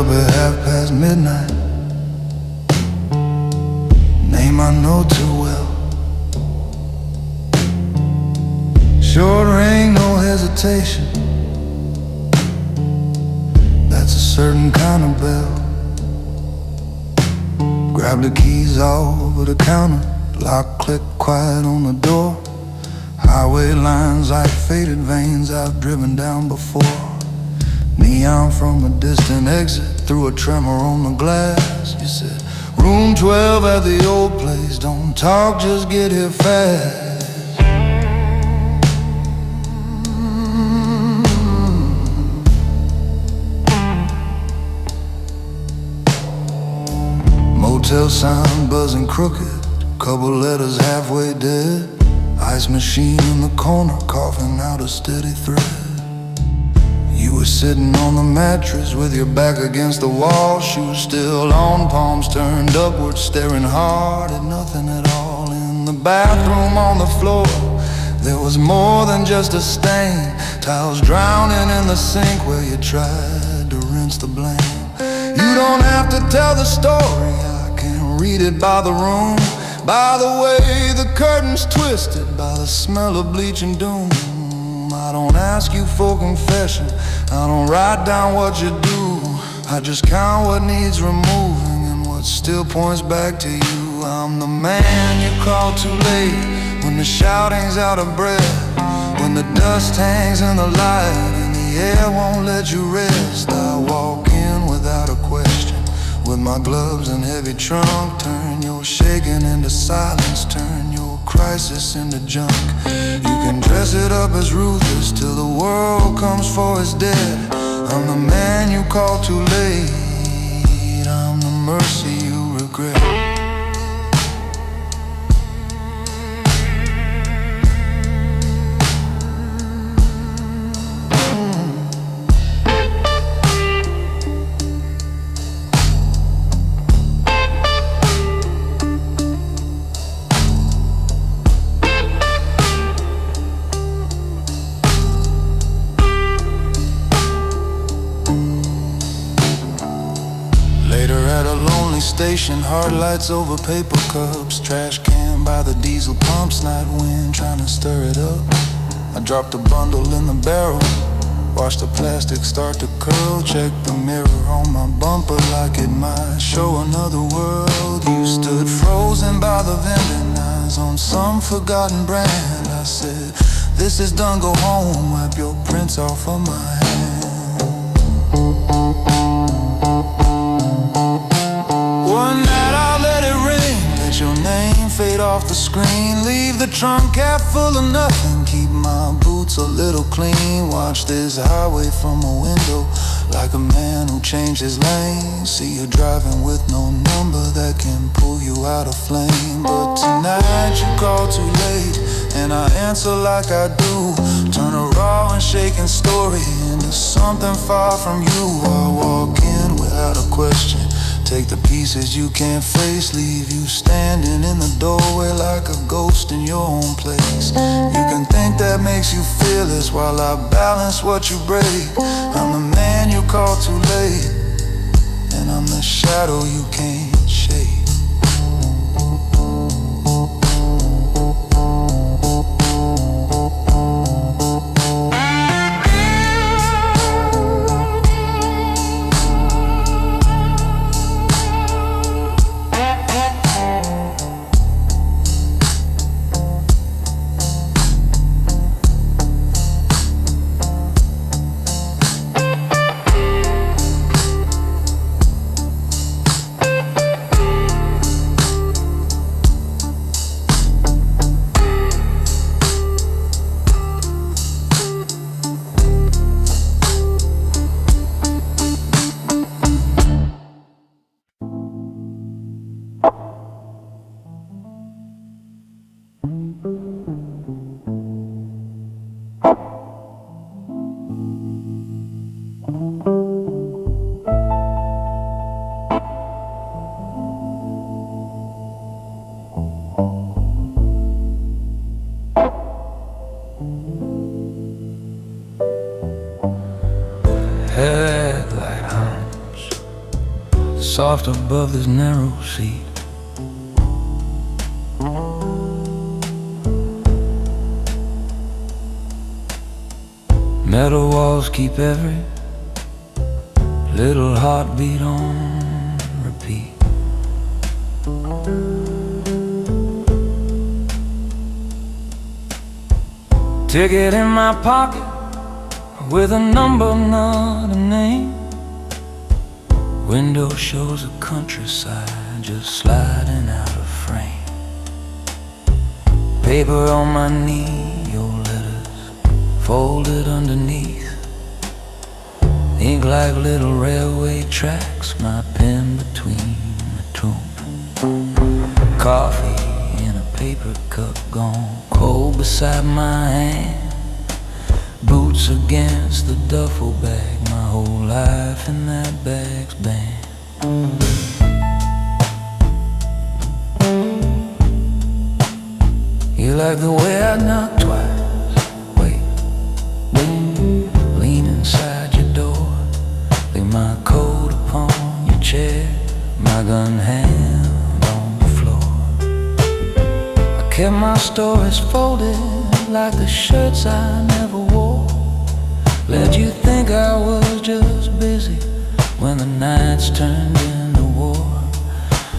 up at midnight. Name I know too well. Short ring, no hesitation. That's a certain kind of bell. Grab the keys over the counter. Lock, click, quiet on the door. Highway lines like faded veins I've driven down before. Neon from a distant exit, through a tremor on the glass. You said, room 12 at the old place. Don't talk, just get here fast. Motel sign buzzing crooked, couple letters halfway dead. Ice machine in the corner, coughing out a steady thread. You were sitting on the mattress with your back against the wall. Shoes still on, palms turned upward, staring hard at nothing at all. In the bathroom on the floor, there was more than just a stain. Towels drowning in the sink where you tried to rinse the blame. You don't have to tell the story, I can read it by the room. By the way the curtains twisted, by the smell of bleach and doom. I don't ask you for confession, I don't write down what you do. I just count what needs removing and what still points back to you. I'm the man you call too late, when the shouting's out of breath, when the dust hangs in the light and the air won't let you rest. I walk in without a question, with my gloves and heavy trunk. Turn your shaking into silence, turn your crisis into junk. You can dress it up as ruthless till the world comes for its dead. I'm the man you call too late, I'm the mercy you regret. Station, hard lights over paper cups. Trash can by the diesel pumps, night wind trying to stir it up. I dropped a bundle in the barrel, watched the plastic start to curl. Check the mirror on my bumper like it might show another world. You stood frozen by the vending lines on some forgotten brand. I said, this is done, go home, wipe your prints off of my hand. One night I'll let it ring, let your name fade off the screen. Leave the trunk half full of nothing, keep my boots a little clean. Watch this highway from a window, like a man who changed his lane. See you driving with no number that can pull you out of flame. But tonight you call too late, and I answer like I do. Turn a raw and shaken story into something far from you. I walk in without a question, take the pieces you can't face, leave you standing in the doorway like a ghost in your own place. You can think that makes you fearless while I balance what you break. I'm the man you call too late, and I'm the shadow you can't shake. soft above this narrow seat. Metal walls keep every little heartbeat on repeat. Ticket in my pocket with a number, not a name. Window shows the countryside just sliding out of frame. Paper on my knee, your letters folded underneath. Ink like little railway tracks, my pen between the two. Coffee in a paper cup gone cold beside my hand. Boots against the duffel bag, my whole life in that bag's band. You like the way I knock twice, wait, lean inside your door. Lay my coat upon your chair, my gun hand on the floor. I kept my stories folded like the shirts I never wore. Let you think I was just busy when the nights turned into war.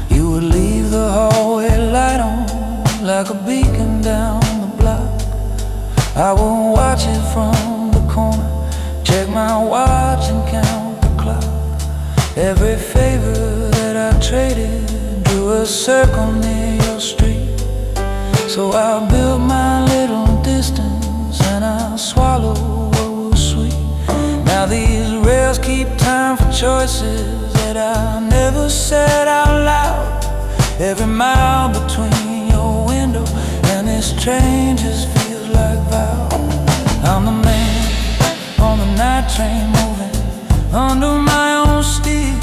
You would leave the hallway light on like a beacon down the block. I would watch it from the corner, check my watch and count the clock. Every favor that I traded drew a circle near your street. So I built my little distance and I swallowed what was sweet. Now these rails keep time for choices that I never said out loud. Every mile between your window and this train just feels like vow. I'm the man on the night train moving under my own steel.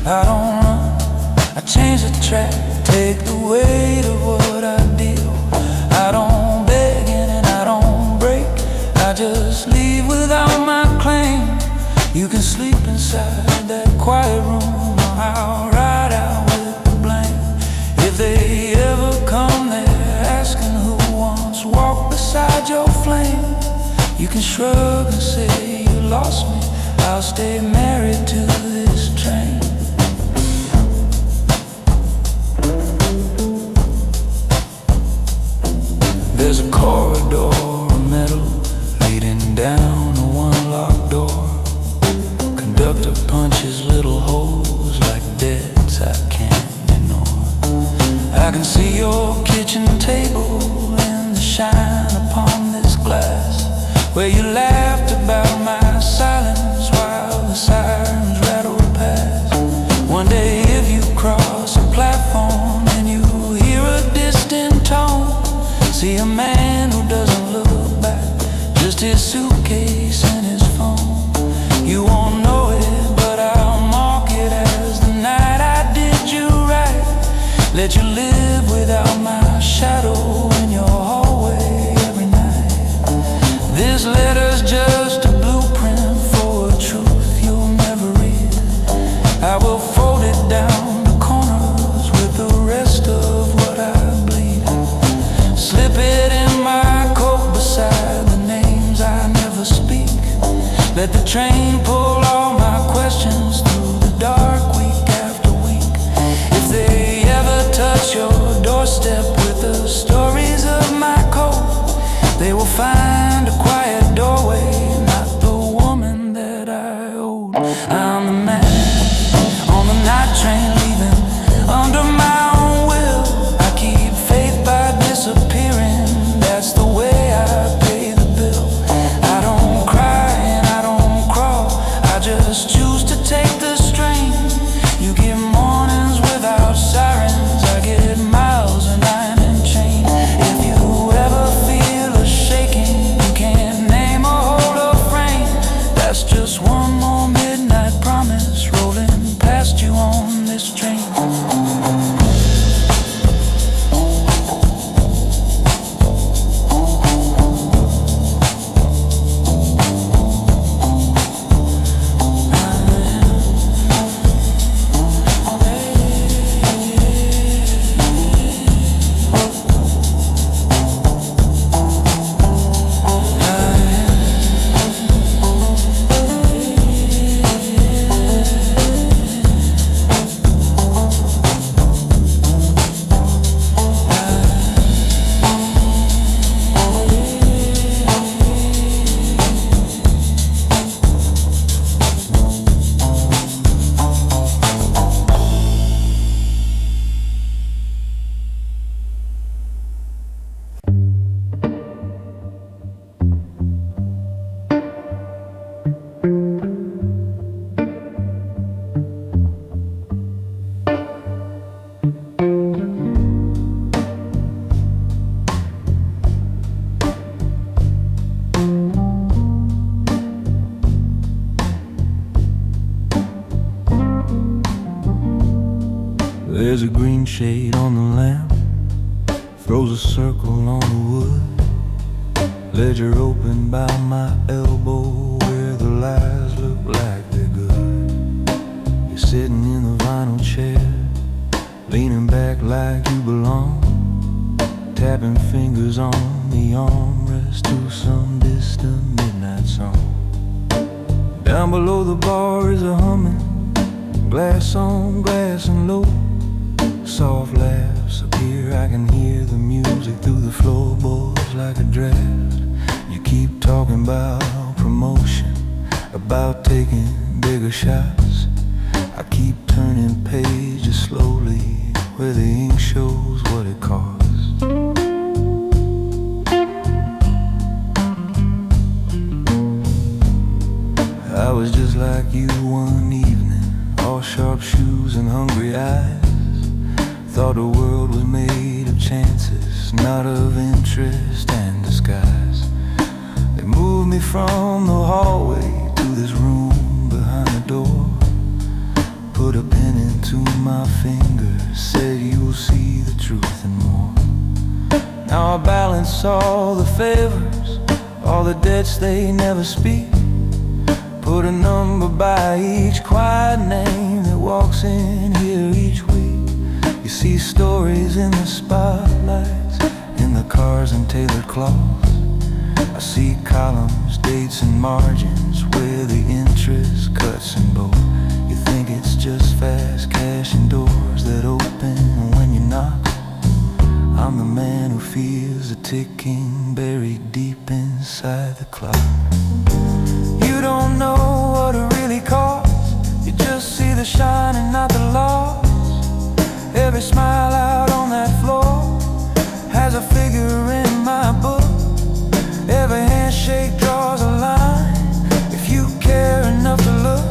I don't run, I change the track, take the weight of what I deal. I don't beg and I don't break, I just leave without my claim. You can sleep inside that quiet room, or I'll ride out with the blame. If they ever come there asking who once walked beside your flame, you can shrug and say you lost me, I'll stay married to this train. There's a corridor of metal leading down a one-locked door. Conductor punches little holes like debts I can't ignore. I can see your kitchen table and the shine upon this glass, where you laughed about my silence while the sirens rattled past. One day if you cross a platform and you hear a distant tone, see a man who doesn't look back, just his suitcase and his phone. You won't know it, but I'll mark it as the night I did you right. Let you live without my shadow in your hallway every night. This letter's just a blueprint for a truth you'll never read. I will fold it down the corners with the rest of what I bleed. Slip it in my coat beside the names I never speak. Let the train pull all my questions through the dark week after week. If they ever touch your doorstep with the stories of my code, they will find a quiet doorway, not the woman that I owed. I'm the man on the night train leaving under my own will. I keep faith by disappearing, that's the way I pay the bill. I don't cry and I don't crawl, There's a green shade on the lamp, throws a circle on the wood. Ledger open by my elbow, where the lies look like they're good. You're sitting in the vinyl chair, leaning back like you belong, tapping fingers on the armrest to some distant midnight song. Down below the bar is a humming, glass on glass and low. Soft laughs appear, I can hear the music through the floorboards like a draft. You keep talking about promotion, about taking bigger shots. I keep turning pages slowly, where the ink shows what it costs. I was just like you one evening, all sharp shoes and hungry eyes. Thought the world was made of chances, not of interest and disguise. They moved me from the hallway to this room behind the door, put a pen into my finger, said you'll see the truth and more. Now I balance all the favors, all the debts they never speak, put a number by each quiet name that walks in here each week. You see stories in the spotlights, in the cars and tailored cloths. I see columns, dates and margins, where the interest cuts in both. You think it's just fast cash and doors that open when you knock. I'm the man who feels the ticking buried deep inside the clock. You don't know what it really costs, you just see the shine and not the loss. Every smile out on that floor has a figure in my book. Every handshake draws a line. If you care enough to look,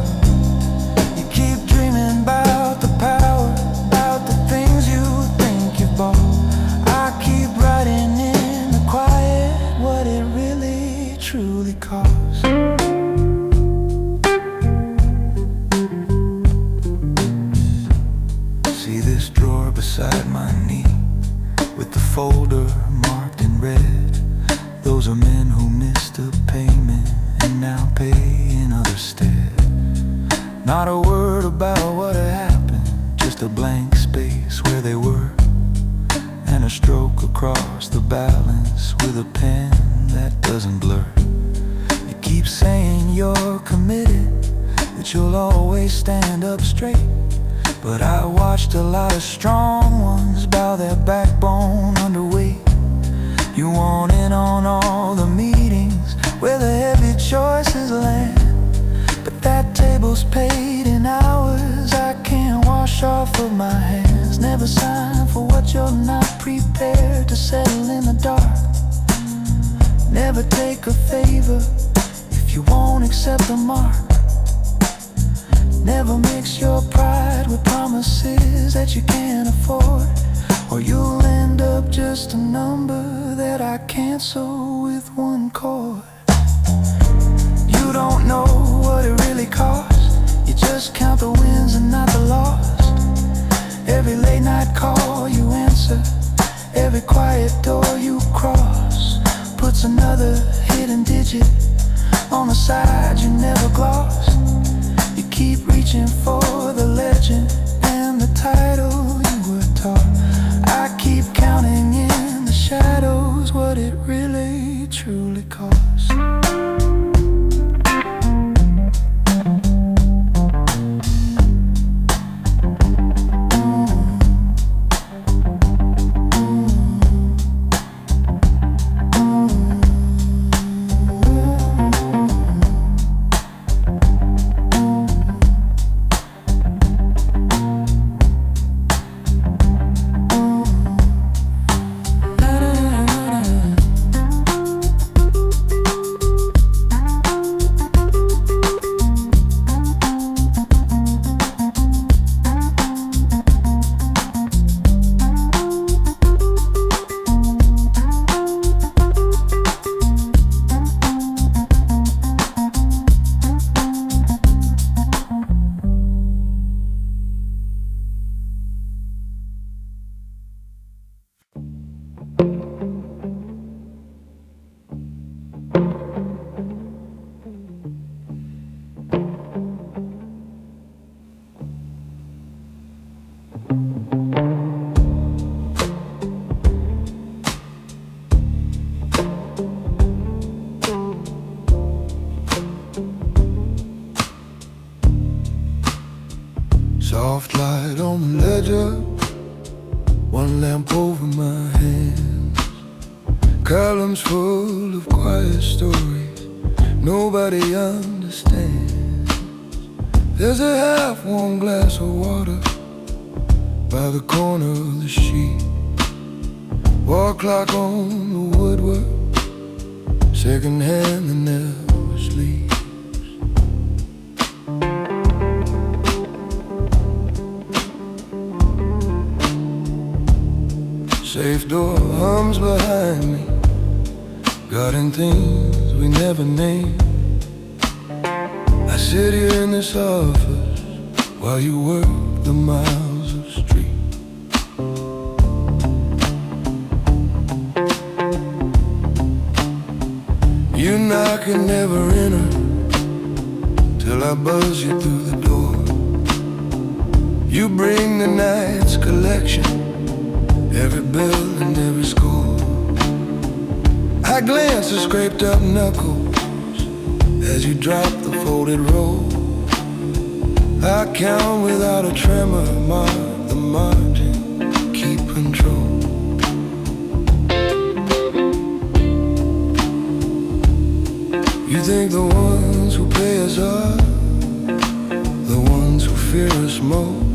you keep dreaming about the power, about the things you think you bought. I keep writing in the quiet what it really truly costs. See this drawer beside my knee, with the folder marked in red. Those are men who missed a payment and now pay in other stead. Not a word about what had happened, just a blank space where they were, and a stroke across the balance with a pen that doesn't blur. You keep saying you're committed, that you'll always stand up straight, but I watched a lot of strong ones bow their backbone underweight. You want in on all the meetings where the heavy choices land, but that table's paid in hours I can't wash off of my hands. Never sign for what you're not prepared to settle in the dark. Never take a favor if you won't accept the mark. Never mix your pride with promises that you can't afford, or you'll end up just a number that I cancel with one chord. You don't know what it really costs, you just count the wins and not the lost. Every late night call you answer, every quiet door you cross, puts another hidden digit on the side you never glossed. You keep reaching for the legend and the title you were taught. I keep counting in the shadows what it really truly costs. Soft light on the ledger, one lamp over my hands, columns full of quiet stories nobody understands. There's a half-warm glass of water by the corner of the sheet, wall clock on the woodwork, second hand that never sleeps. Safe door hums behind me, guarding things we never named. I sit here in this office while you work the miles of street. You knock and never enter till I buzz you through the door. You bring the night's collection, every bill and every score. I glance at scraped up knuckles as you drop the folded roll. I count without a tremor, mark the margin, keep control. You think the ones who pay us are the ones who fear us most,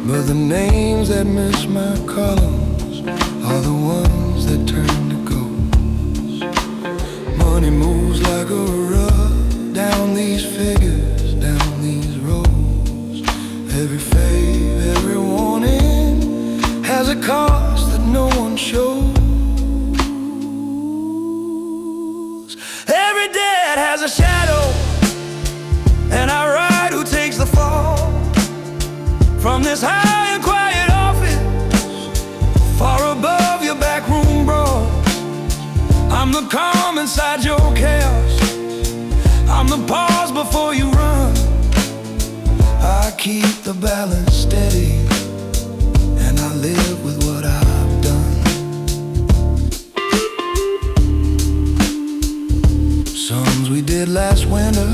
but the names that miss my columns are the ones that turn to ghosts. Money moves like a rug down these figures, down these roads. Every fave, every warning has a cost that no one shows. Every debt has a shadow, and I ride who takes the fall. From this high and quiet office, far above your backroom brawls, I'm the calm inside your chaos, I'm the pause before you run. I keep the balance steady, and I live with what I've done. Songs we did last winter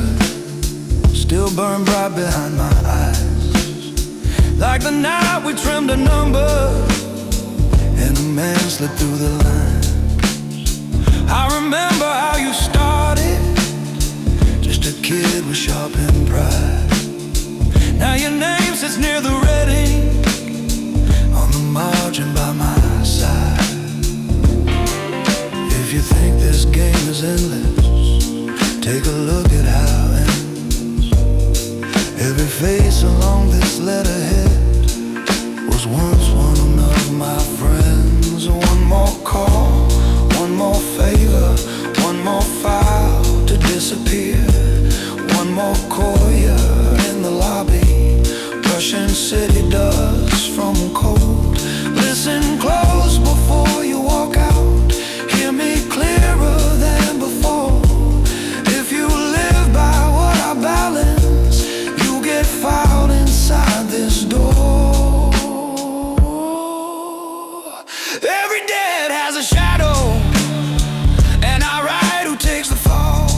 still burn bright behind my eyes, like the night we trimmed a number and a man slipped through the lines. I remember how you started, just a kid with sharpened pride. Now your name sits near the red ink on the margin by my side. If you think this game is endless, take a look at how it ends. Every face along this letterhead was once one of my friends. One more call, one more favor, one more file to disappear, one more courier in the lobby, brushing city dust from cold. Listen close before you walk out, hear me clearer than before. If you live by what I balance, you get filed inside this door. Every debt has a shadow, and I ride who takes the fall.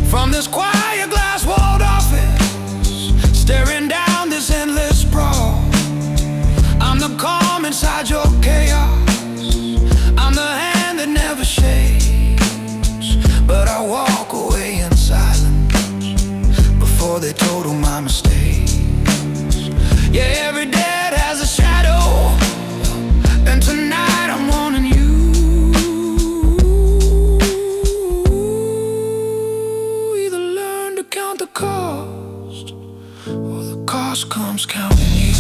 From this quiet glass-walled office, staring down this endless sprawl, I'm the calm inside your chaos, I'm the hand that never shakes, but I walk away in silence before they total my mistakes. Yeah, every debt has a shadow, and tonight I'm warning you. Either learn to count the cost, or the cost comes counting you.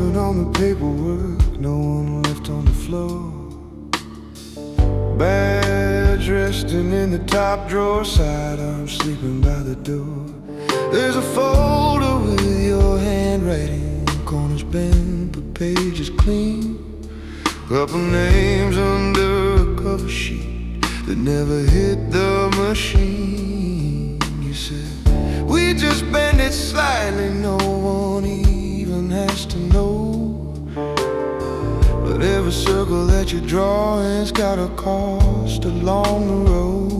Working on the paperwork, no one left on the floor. Bad dressed and in the top drawer, sidearm sleeping by the door. There's a folder with your handwriting, corners bent but pages clean. Couple names under a cover sheet that never hit the machine. You said, we just bend it slightly, no one even has to know. But every circle that you draw has got a cost along the road.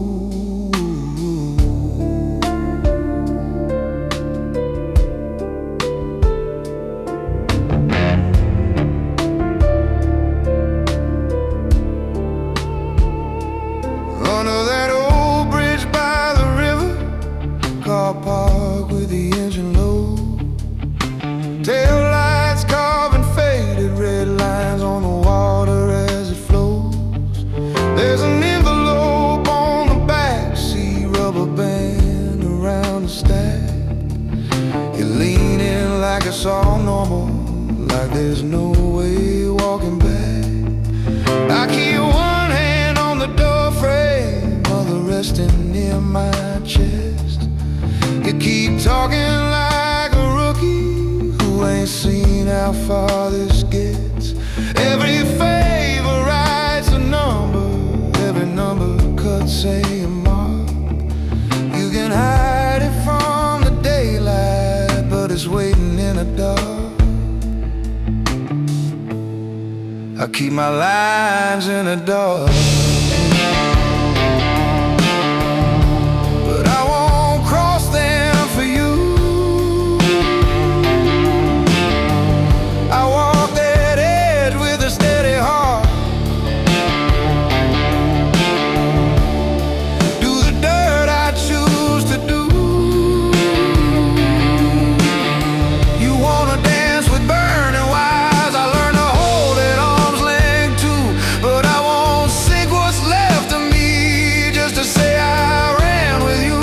Under that old bridge by the river, car park with the engine low, tail lights carving faded red lines on the water as it flows. There's an envelope on the back seat, rubber band around the stack. You're leaning like it's all normal, like there's no way walking back. I keep one hand on the door frame, other resting near my chest. You keep talking like a rookie who ain't seen how far this gets. Every favor writes a number, every number cuts a mark. You can hide it from the daylight, but it's waiting in the dark. I keep my lines in the dark, but I won't cross them for you. I walk that edge with a steady heart, do the dirt I choose to do. You wanna dance with burning wires, I learned to hold it arm's length too. But I won't sink what's left of me just to say I ran with you.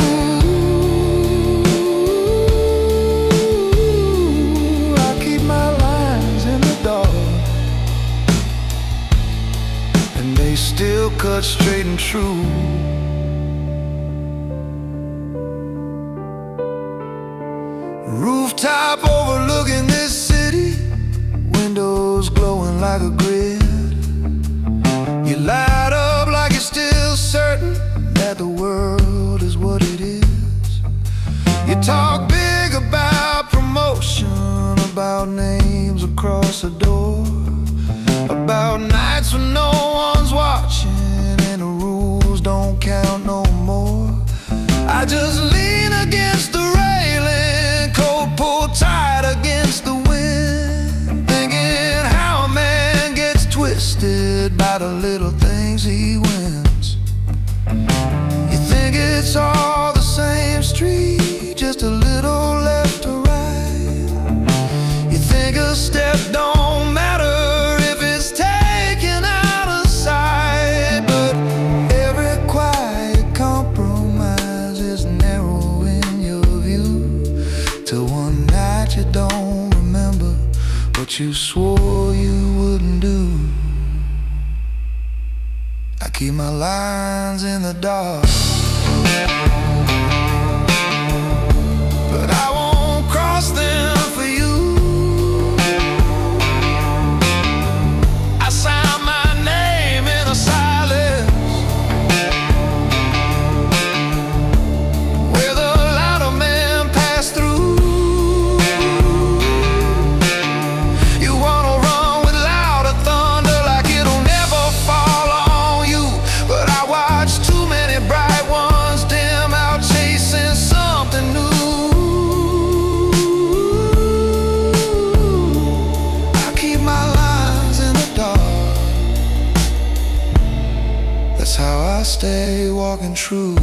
I keep my lines in the dark, and they still cut straight and true. Rooftop overlooking this city, windows glowing like a grid. You light up like you're still certain that the world is what it is. You talk big about promotion, about names across the door, about nights when no one's watching and the rules don't count no more. I just lean against the railing, coat pulled tight against the wind, thinking how a man gets twisted by the little things he wins. You think it's all the same street, just a little left or right. You think a step don't matter if it's taken out of sight. But every quiet compromise is narrowing your view, till one night you don't remember what you swore you wouldn't do. I keep my lines in the dark, but I won't cross them for you. I sign my name in the silence, where the louder men pass through. You wanna run with louder thunder like it'll never fall on you, but I watch too many bright ones dim out chasing something new. I keep my lines in the dark, that's how I stay walking true.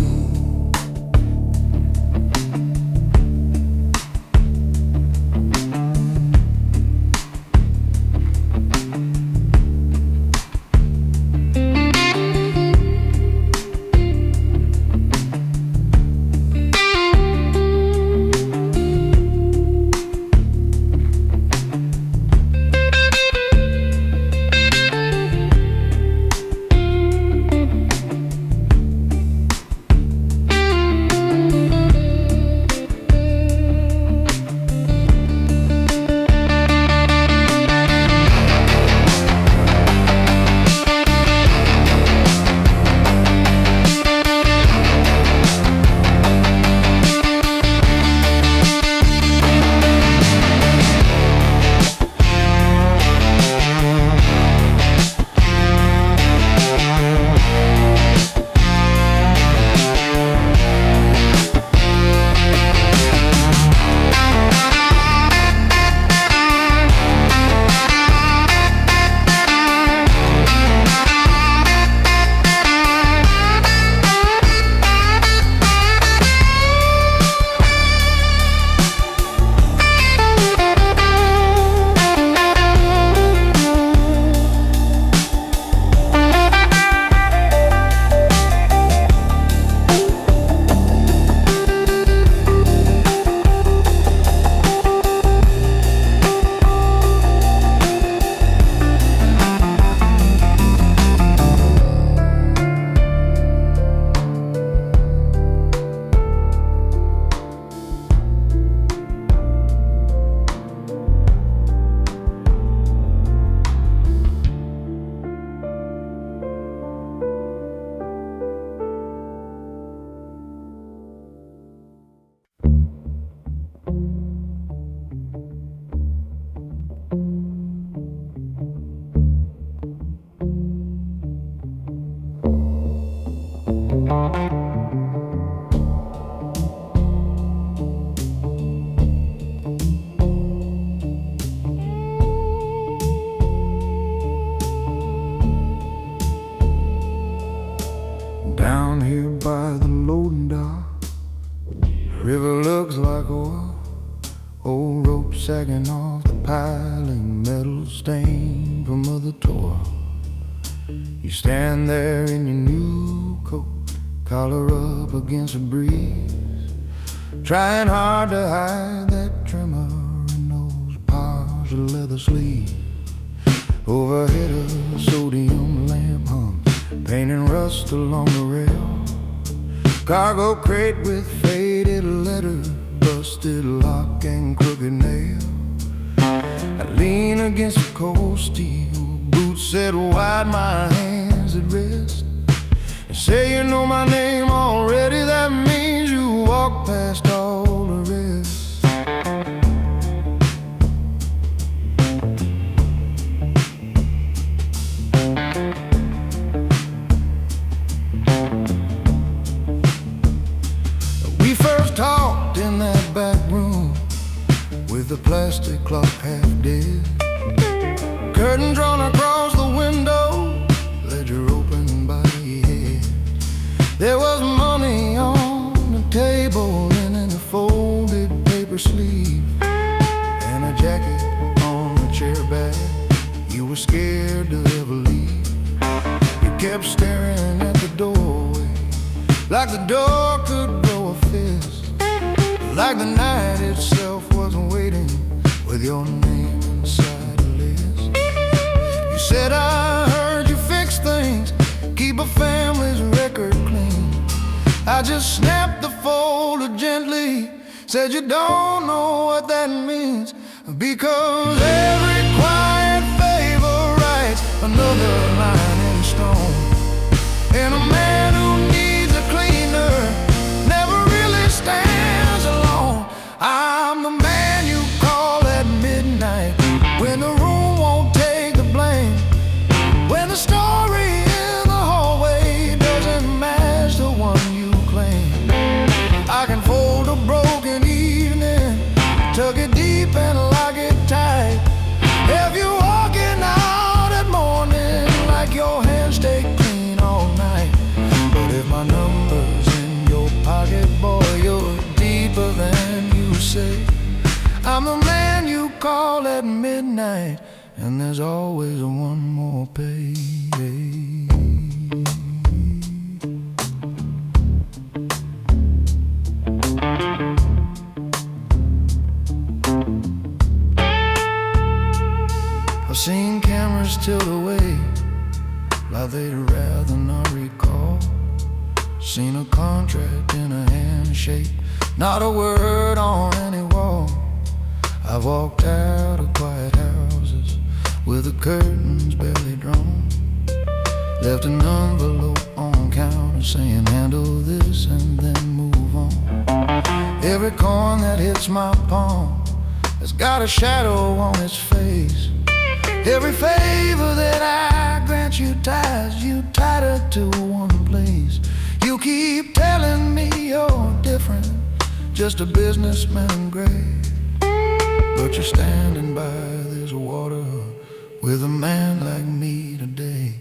River looks like a wall, old rope sagging off the piling, metal stained from other toil. You stand there in your new coat, collar up against a breeze, trying hard to hide that tremor in those partial leather sleeves. Overhead a sodium lamp hung, painting rust along the rail. Cargo crate with faded letters, busted lock and crooked nail. I lean against a cold steel, boots set wide, my hands at rest, and say you know my name already. That means you walk past all the rest. We first talked in that back room with the plastic clock half dead, curtain drawn across the window, ledger open by your head. There was money on the table and in a folded paper sleeve, and a jacket on the chair back. You were scared to ever leave. You kept staring at the doorway, like the door could blow a fist, like the night itself wasn't waiting with your name inside a list. You said, I heard you fix things, keep a family's record clean. I just snapped the folder gently, said you don't know what that means, because every quiet favor writes another line in stone. And a man who needs a cleaner never really stands alone. I'm the man you call at midnight when the room won't take the blame, when the story in the hallway doesn't match the one you claim. I can fold a broken evening, tuck it deep and lock it tight. If you're walking out at morning like your hands stay clean all night. But if my number's in your pocket, boy, you're deeper than you say. I'm the man you call at midnight, and there's always one more payday. I've seen cameras tilt away like they'd rather not recall. Seen a contract in a handshake, not a word on any wall. I've walked out of quiet houses with the curtains barely drawn, left an envelope on counter saying handle this and then move on. Every coin that hits my palm has got a shadow on its face. Every favor that I grant you ties you tighter to one place. You keep telling me you're different, just a businessman in gray, but you're standing by this water with a man like me today.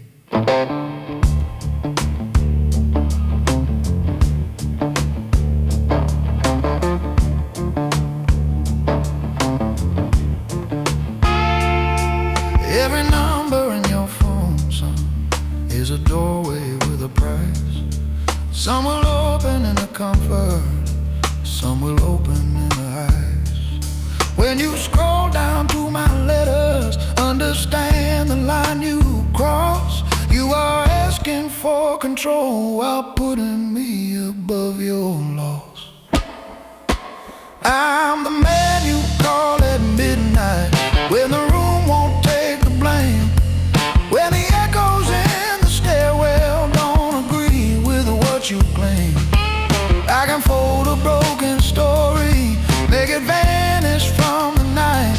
Every number in your phone, son, is a doorway with a price. Some will open in the comfort, some will open in the eyes. When you scroll down to my letters, understand the line you cross. You are asking for control while putting me above your loss. I'm the man you call at midnight when the room won't take the blame, when the echoes in the stairwell don't agree with what you claim. I can fold a broken story, make it vanish from the night.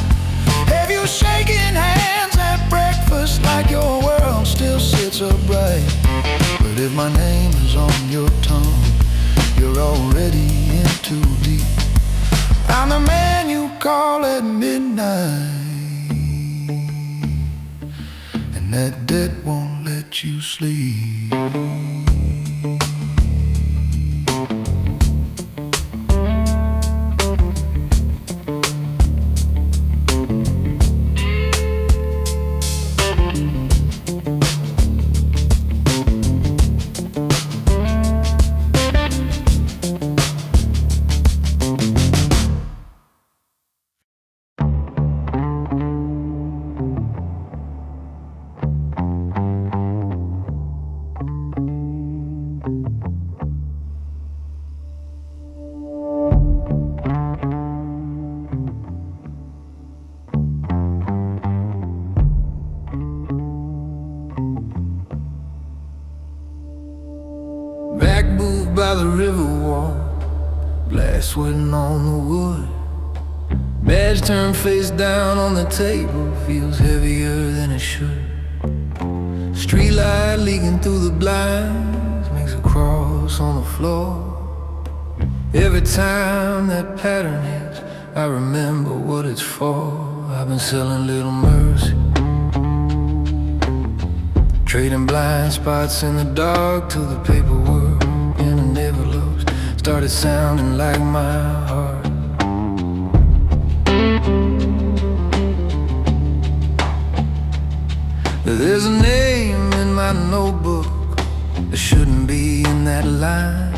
Have you shaking hands at breakfast like your world still sits upright? But if my name is on your tongue, you're already in too deep. I'm the man you call at midnight, and that debt won't let you sleep. river wall, glass sweating on the wood. Badge turned face down on the table, feels heavier than it should. Street light leaking through the blinds makes a cross on the floor. Every time that pattern hits, I remember what it's for. I've been selling little mercy, trading blind spots in the dark till the paperwork in the envelopes started sounding like my heart. There's a name in my notebook that shouldn't be in that line.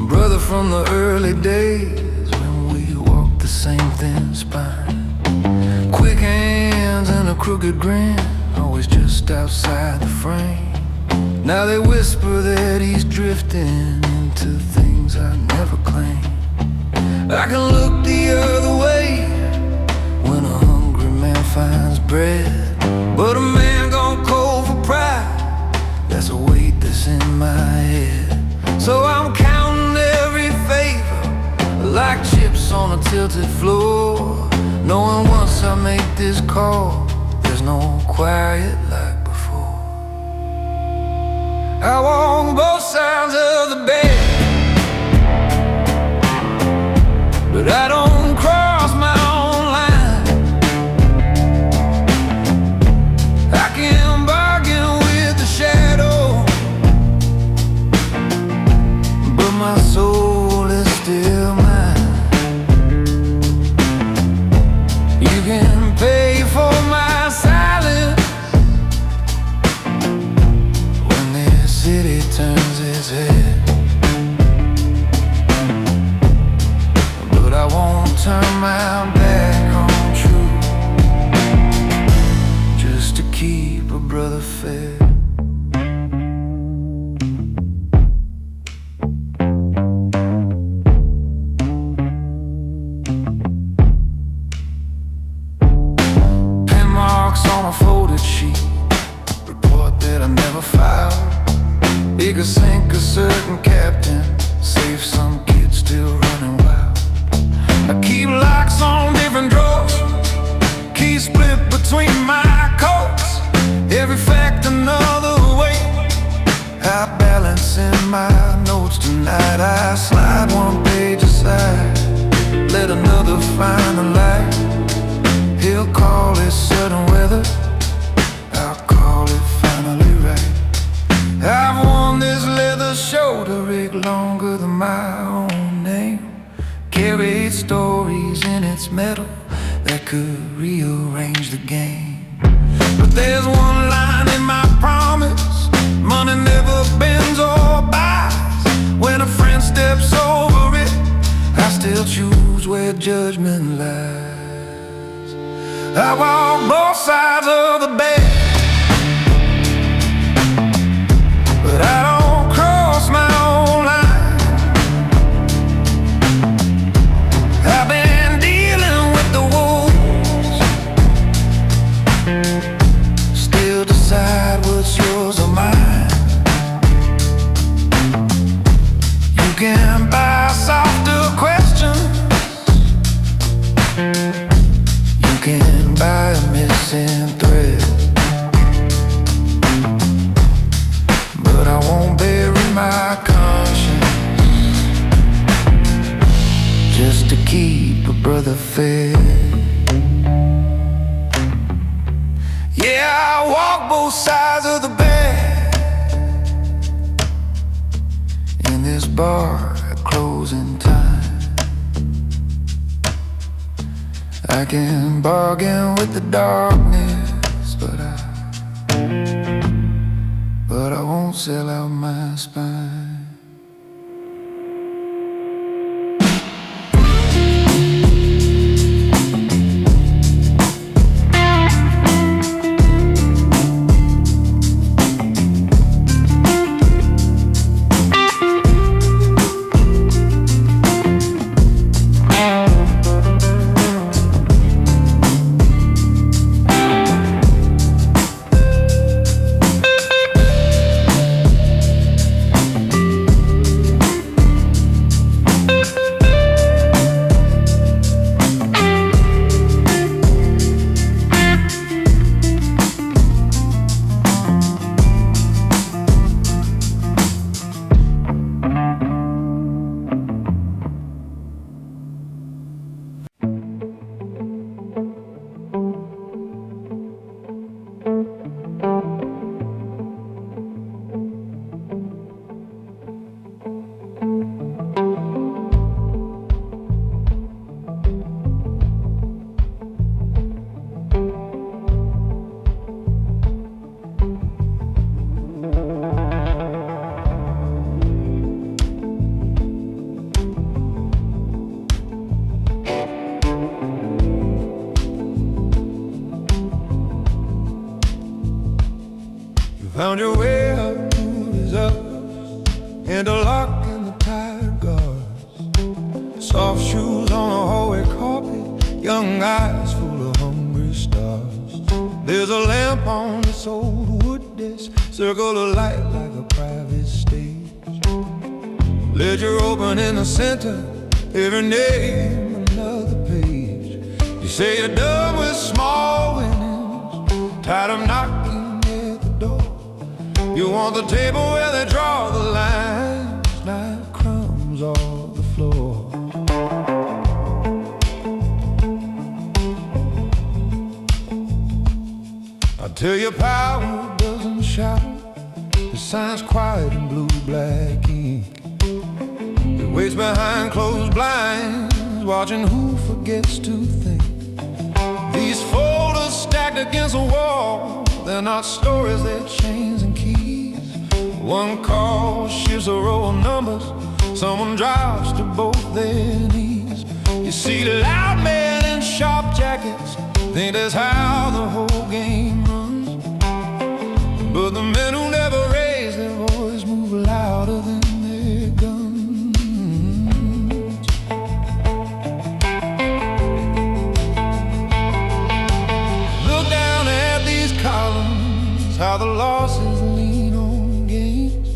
Brother from the early days when we walked the same thin spine. Quick hands and a crooked grin, always just outside the frame. Now they whisper that he's drifting into things I never claimed. I can look the other way when a hungry man finds bread, but a man gone cold for pride, that's a weight that's in my head. So I'm counting every favor like chips on a tilted floor, knowing once I make this call, there's no quiet like before. I walk both sides of the bed, but I don't cross my own line. I can bargain with the shadow, but my soul is still mine. You can pay for my silence when this city turns its head, but I won't turn my back on truth just to keep a brother fed. Pen marks on a folded sheet, report that I never filed. It could sink a certain captain, save some kids still running wild. I keep locks on different drawers, keys split between my coats. Every fact another way, I balance in my notes tonight. I slide one page aside, let another find the light. He'll call it sudden weather, I'll call it finally right. I've worn this leather shoulder rig longer than my own name, carried stories in its metal that could rearrange the game. But there's one line in my promise, money never bends or buys. When a friend steps over it, I still choose where judgment lies. I walk both sides of the bed, but I don't cross my own line. I've been dealing with the wolves, still decide what's yours or mine. You can buy softer questions, you can buy a missing thread, but I won't bury my conscience just to keep a brother fed. Yeah, I walk both sides of the bed in this bar at closing time. I can bargain with the darkness, but I won't sell out my spine. Found your way up to reserves, interlocking the tired guards. Soft shoes on a hallway carpet, young eyes full of hungry stars. There's a lamp on this old wood desk, circle of light like a private stage. Ledger open in the center, every name another page. You say you're done with small winnings, tired of knocking at the door. You want the table where they draw the lines, like crumbs off the floor. I tell you power doesn't shout, the sign's quiet in blue-black ink. It waits behind closed blinds, watching who forgets to think. These folders stacked against a wall, they're not stories, they're chains and keys. One call shifts a row of numbers, someone drops to both their knees. You see the loud men in sharp jackets, think that's how the whole game runs. But the men who never raise their voice move louder than their guns. Look down at these columns, how the losses lean on gains.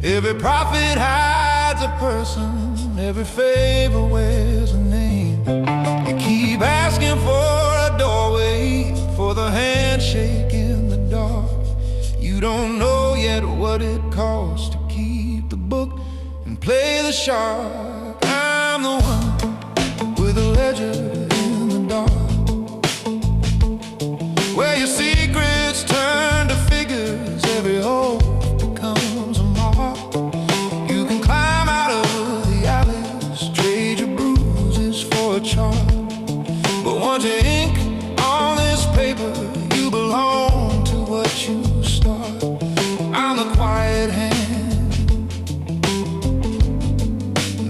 Every profit hides a person, every favor wears a name. You keep asking for a doorway, for the handshake in the dark. You don't know yet what it costs to keep the book and play the shark. I'm the one with a ledger in the dark, where your secrets turn to figures, every hope becomes a mark. You can climb out of the alleys, trade your bruises for a chart. But once you ink on this paper, you belong to what you start. I'm the quiet hand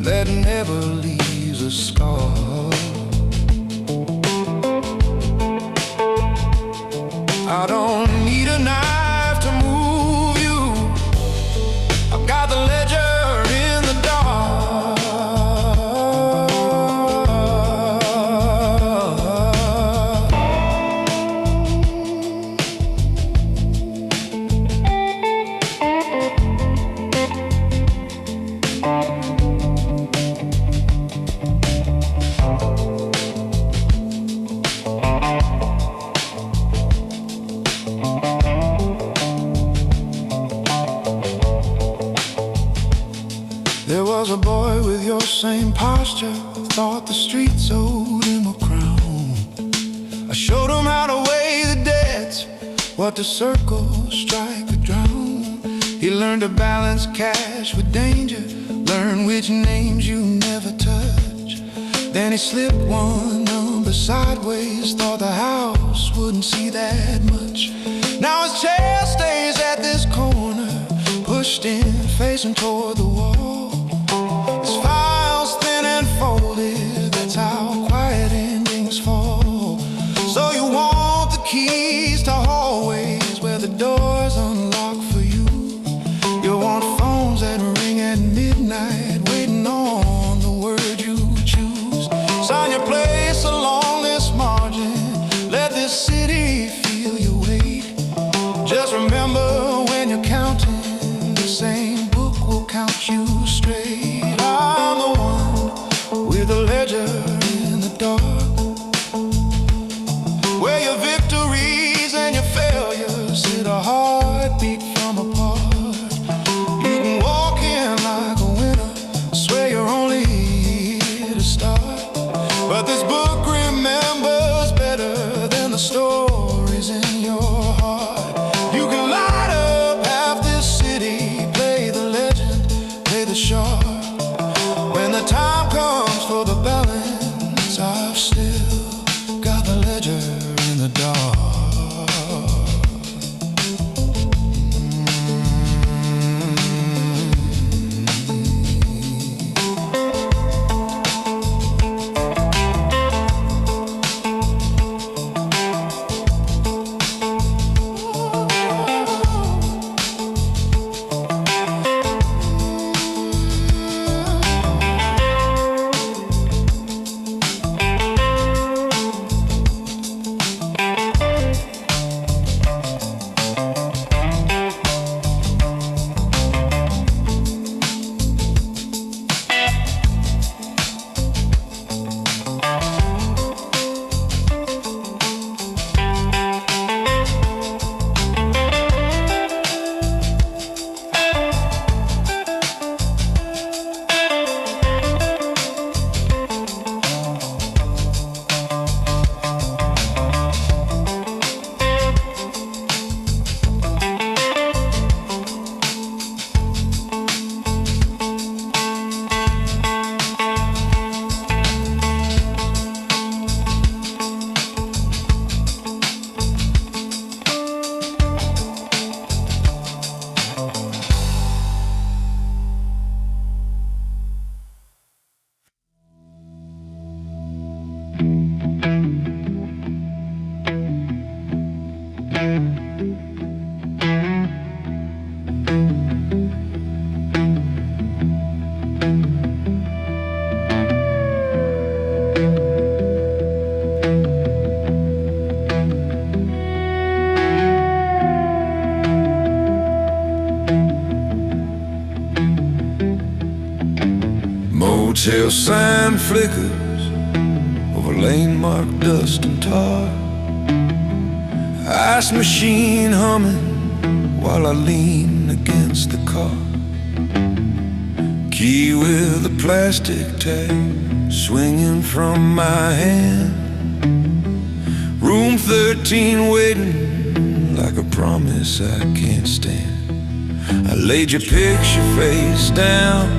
that never leaves a scar. I don't need a knife to move you, I've got the ledger in the dark. There was a boy with your same posture, thought the streets owed him a crown. I showed him how to weigh the debts, what to circle, strike or drown. He learned to balance cash with danger, learn which names you never touch. Then he slipped one number sideways, thought the house wouldn't see that much. Now his chair stays at this corner, pushed in, facing toward the wall. His files thin and folded, that's how quiet endings fall. So you want the keys to hallways where the doors unlock for you. You want phones that ring at midnight, waiting on the word you choose. Sign your place along this margin, let this city feel your weight. Just remember when you're counting, the same book will count you straight. I'm the one with a ledger in the dark, where your victories and your failures hit a heartbeat from apart. You can walk in like a winner, swear you're only here to start. But this book remembers better than the stories in your heart. You can light up half this city, play the legend, play the shark. When the time comes for the balance, I've still got the ledger in the dark. Motel sign flickers over lane marked dust and tar. Ice machine humming while I lean against the car. Key with a plastic tag swinging from my hand. Room 13 waiting like a promise I can't stand. I laid your picture face down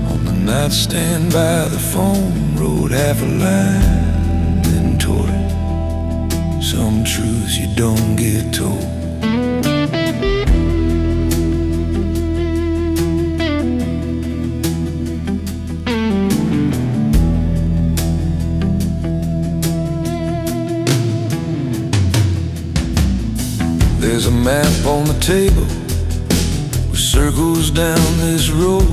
on the nightstand by the phone. Wrote half a line, then tore it. Some truths you don't get told. There's a map on the table with circles down this road.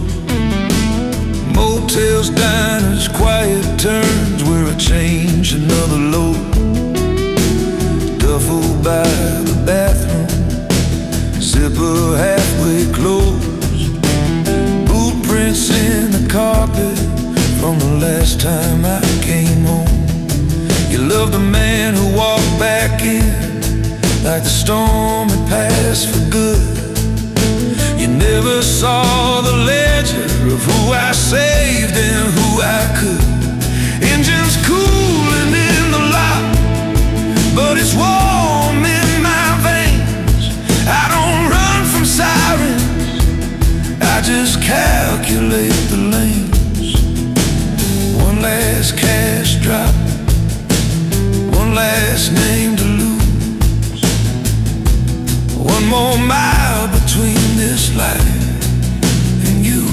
Motels, diners, quiet turns where I change another load. Duffel by the bathroom, zipper halfway closed. Boot prints in the carpet from the last time I came home. You loved the man who walked back in like the storm had passed for good. You never saw the ledger of who I saved and who I could. Engine's cooling in the lot, but it's warm in my veins. I don't run from sirens, I just calculate the lanes. One last cash drop, one last name to lose. One more mile between this life and you.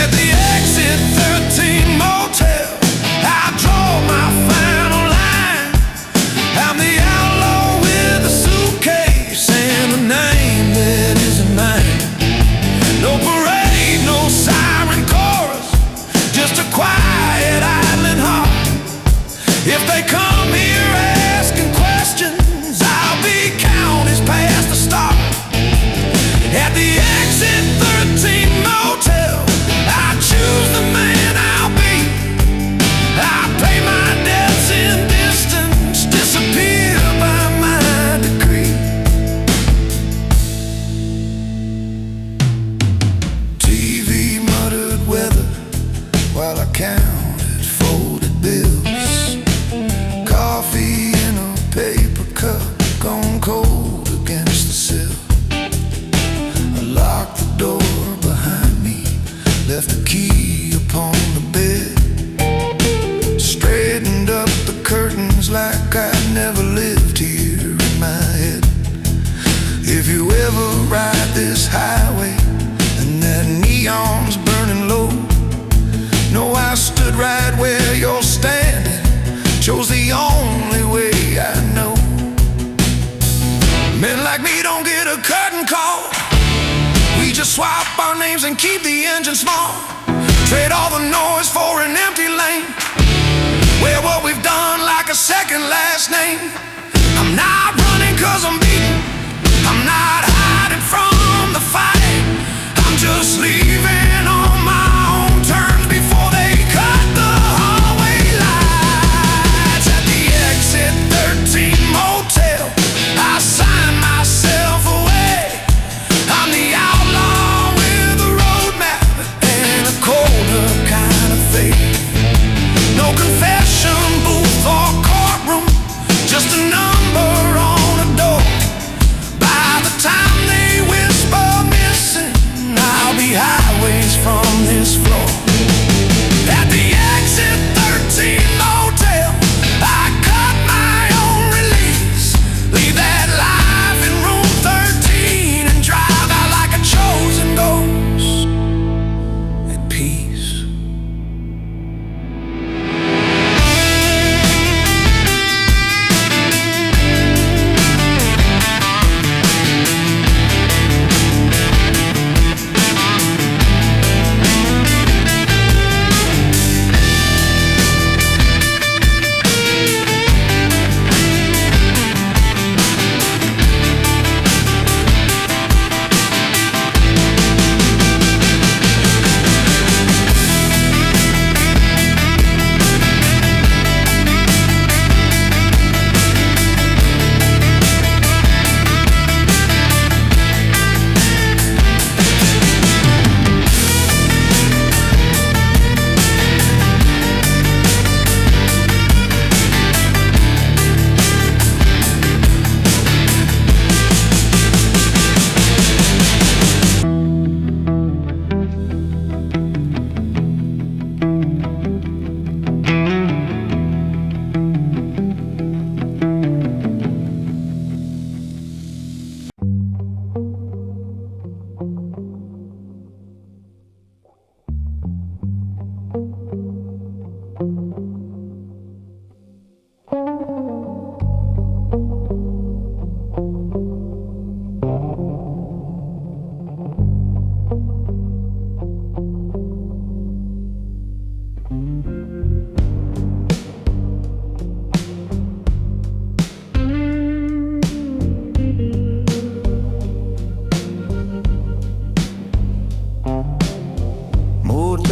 At the exit 13 motel, I draw my final line. I'm the outlaw with a suitcase and a name that isn't mine. No parade, no siren chorus, just a quiet island heart. If they come here asking questions, I'll be counted past the start. At the exit 13 motel, I choose the man I'll be. I pay my debts in distance, disappear by my decree. TV muttered weather while I counted folded bills. Coffee in a paper cup, gone cold against the sill. I locked the door behind me, left the key upon the bed. Straightened up the curtains like I'd never lived here in my head. If you ever ride this highway and that neon's burning low, know I stood right where you're standing, chose the only way I know. Men like me don't get a curtain call. We just swap our names and keep the engine small. Trade all the noise for an empty lane. Wear what we've done like a second last name. I'm not running cause I'm beaten, I'm not hiding from the fight. I'm just leaving on my own terms before they cut the hallway lights. At the exit 13 motel, I sign myself away. I'm the outlaw with a roadmap and a colder kind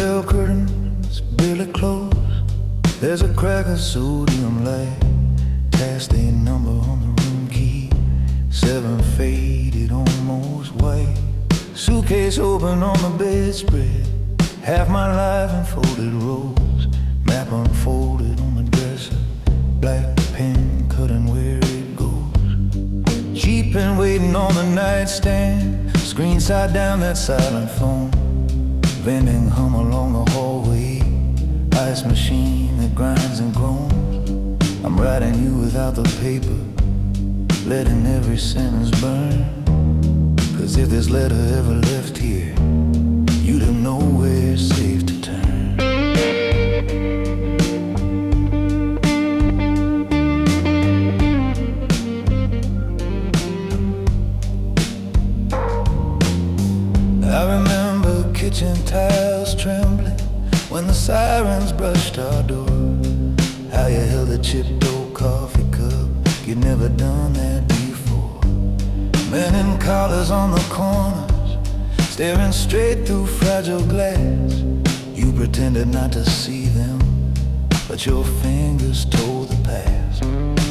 bell curtains barely close. There's a crack of sodium light. Past a number on the room key. 7 faded, almost white. Suitcase open on the bedspread. Half my life in folded rolls. Map unfolded on the dresser. Black pen cutting where it goes. Cheap pen waiting on the nightstand. Screen side down, that silent phone. Vending hum along the hallway. Ice machine that grinds and groans. I'm writing you without the paper, letting every sentence burn. 'Cause if this letter ever left here, you'd have nowhere safe to turn. I remember kitchen tiles trembling when the sirens brushed our door. How you held a chipped old coffee cup, you'd never done that before. Men in collars on the corners, staring straight through fragile glass. You pretended not to see them, but your fingers told the past.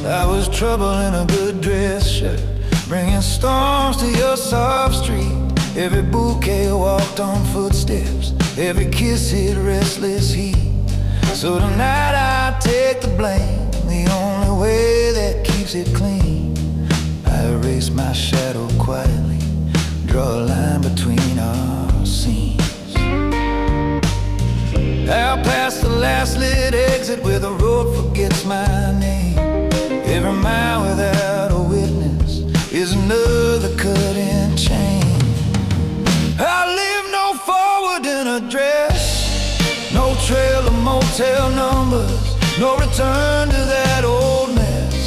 I was trouble in a good dress shirt, bringing storms to your soft street. Every bouquet walked on footsteps, every kiss hit restless heat. So tonight I take the blame, the only way that keeps it clean. I erase my shadow quietly, draw a line between our scenes. Out past the last lit exit where the road forgets my name. Every mile without a witness is another cut in chain. I leave no forward in address, no trail of motel numbers, no return to that old mess.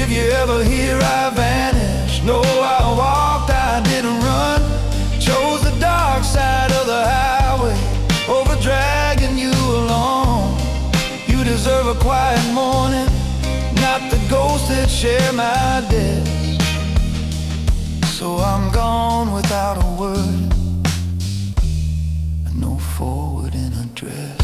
If you ever hear I vanished, no, I walked, I didn't run. Chose the dark side of the highway over dragging you along. You deserve a quiet morning, not the ghosts that share my deaths. So I'm gone without a word, no forward in address.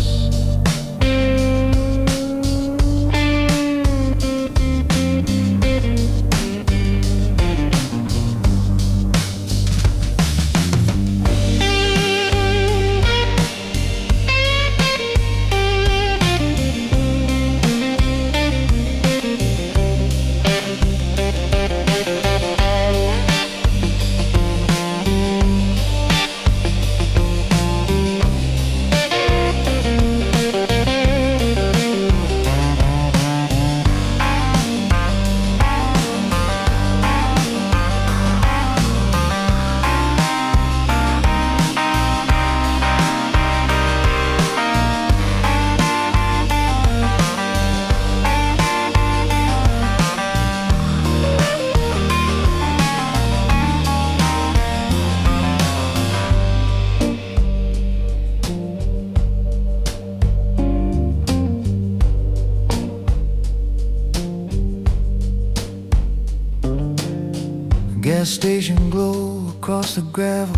Gas station glow across the gravel,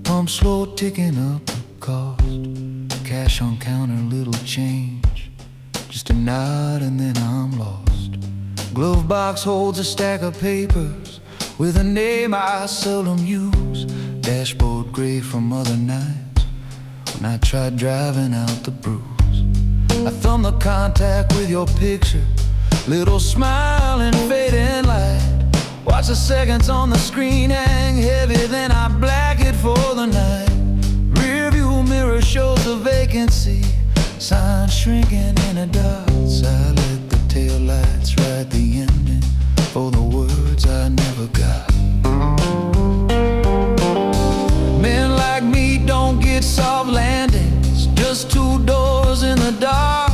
pump slow ticking up the cost. Cash on counter, little change, just a nod and then I'm lost. Glove box holds a stack of papers with a name I seldom use. Dashboard gray from other nights when I tried driving out the bruise. I thumb the contact with your picture, little smile and fading light. Watch the seconds on the screen hang heavy, then I black it for the night. Rearview mirror shows the vacancy, sign shrinking in the dots. I let the taillights write the ending for the words I never got. Men like me don't get soft landings, just 2 doors in the dark.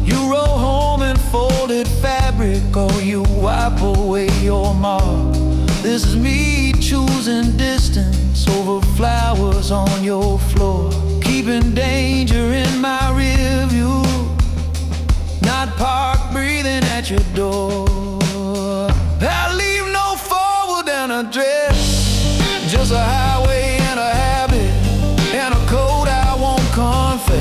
You roll home in folded fabric, or you wipe away your mark. This is me choosing distance over flowers on your floor, keeping danger in my rear view, not parked breathing at your door. I leave no forward and address, just a highway and a habit, and a code I won't confess.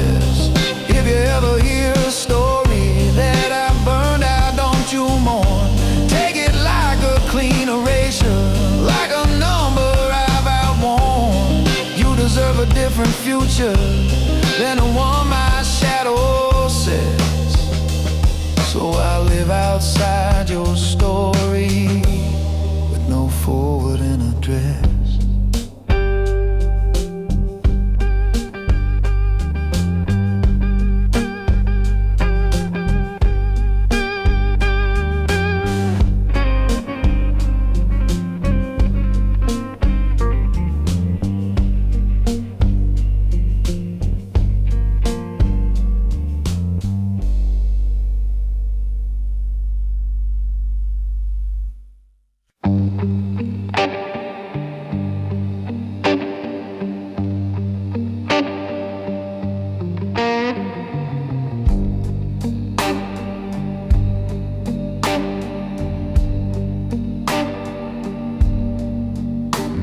future than the one my shadow says. So I live outside your story with no forward in address.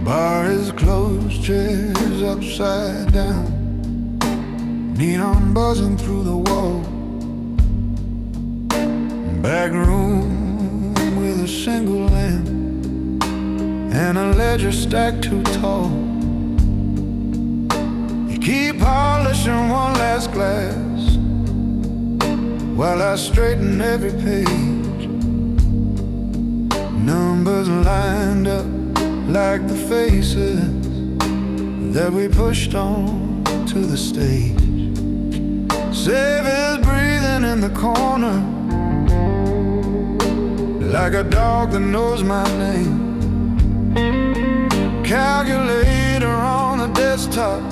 Bar is closed, chairs upside down, neon buzzing through the wall. Back room with a single lamp and a ledger stacked too tall. You keep polishing one last glass while I straighten every page. Numbers lined up like the faces that we pushed on to the stage. Savers breathing in the corner like a dog that knows my name. Calculator on the desktop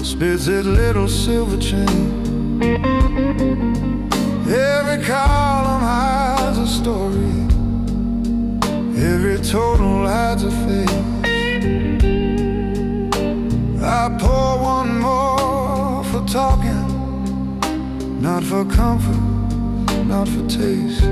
spits its little silver chain. Every column hides a story, every total hides a face. I pour one more for talking, not for comfort, not for taste.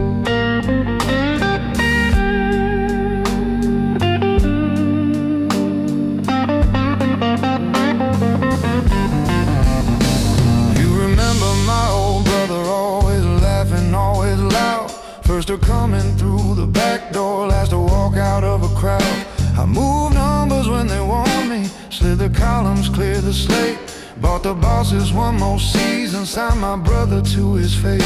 You remember my old brother, always laughing, always loud. First to coming through the back door, last to walk out of a crowd. I move numbers when they want me, slid the columns, clear the slate. Bought the bosses one more season, signed my brother to his fate.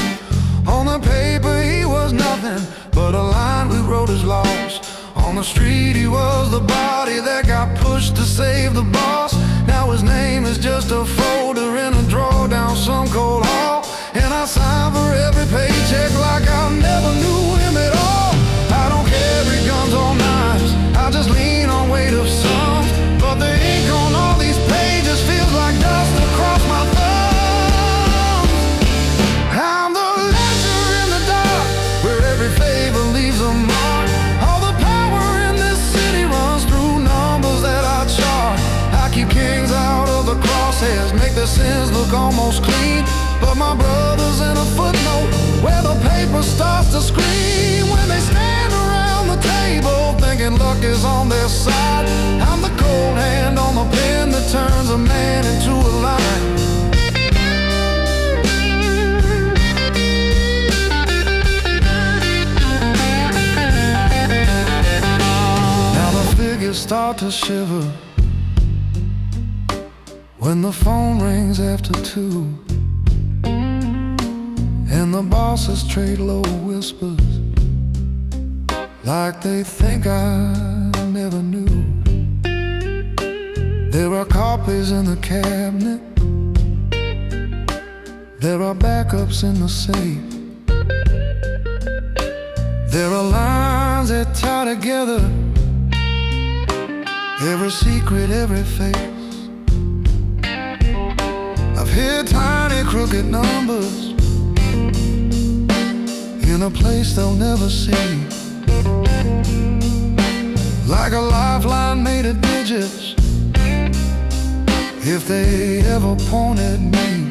On the paper he was nothing but a line we wrote as loss. On the street he was the body that got pushed to save the boss. Now his name is just a folder in a drawer down some cold hall. And I sign for every paycheck like I never knew him at all. I don't carry guns or knives, I just lean on weight of sums. But the ink on all these pages feels like dust across my thumbs. I'm the ledger in the dark, where every favor leaves a mark. All the power in this city runs through numbers that I chart. I keep kings out of the crosshairs, make their sins look almost clean. But my brother's in a footnote where the paper starts to scream. When they stand around the table thinking luck is on their side, I'm the cold hand on the pen that turns a man into a line. Now the figures start to shiver when the phone rings after 2. And the bosses trade low whispers like they think I never knew. There are copies in the cabinet, there are backups in the safe. There are lines that tie together every secret, every face. I've hit tiny crooked numbers in a place they'll never see, like a lifeline made of digits if they ever pointed me.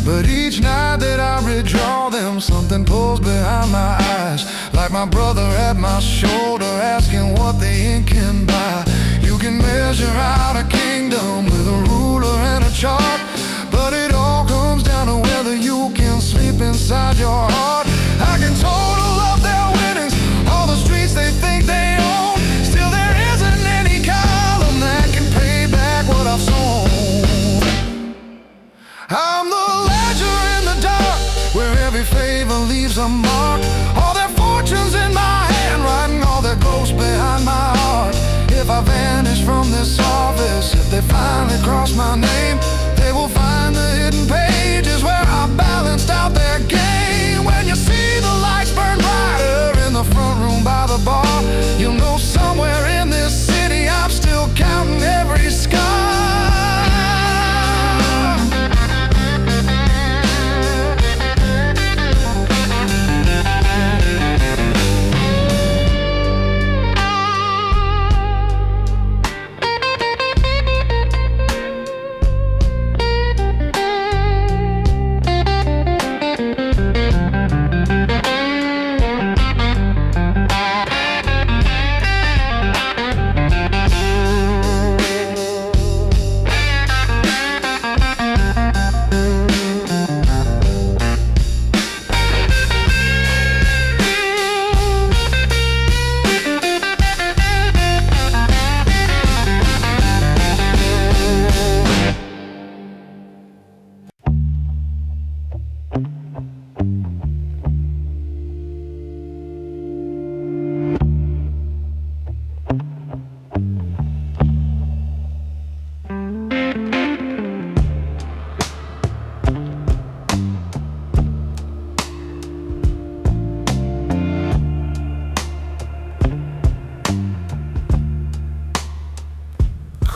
But each night that I redraw them, something pulls behind my eyes, like my brother at my shoulder asking what the ink can buy. You can measure out a kingdom with a ruler and a chart, but it all comes down to whether you can sleep inside your heart. I can total up their winnings, all the streets they think they own. Still there isn't any column that can cross my name, they will find the hidden pages where I balanced out their game. When you see the lights burn brighter in the front room by the bar, you'll know somewhere in this city I'm still counting every scar.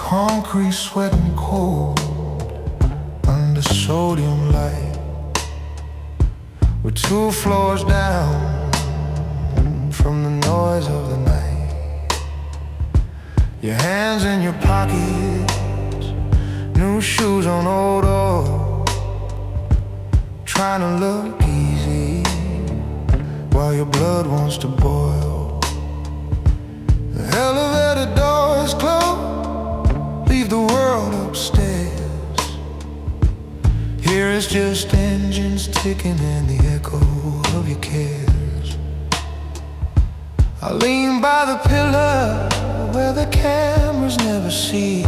Concrete sweating cold under sodium light. We're 2 floors down from the noise of the night. Your hands in your pockets, new shoes on old oil, trying to look easy while your blood wants to boil. The elevator door is closed, leave the world upstairs. Here is just engines ticking and the echo of your cares. I lean by the pillar where the cameras never see.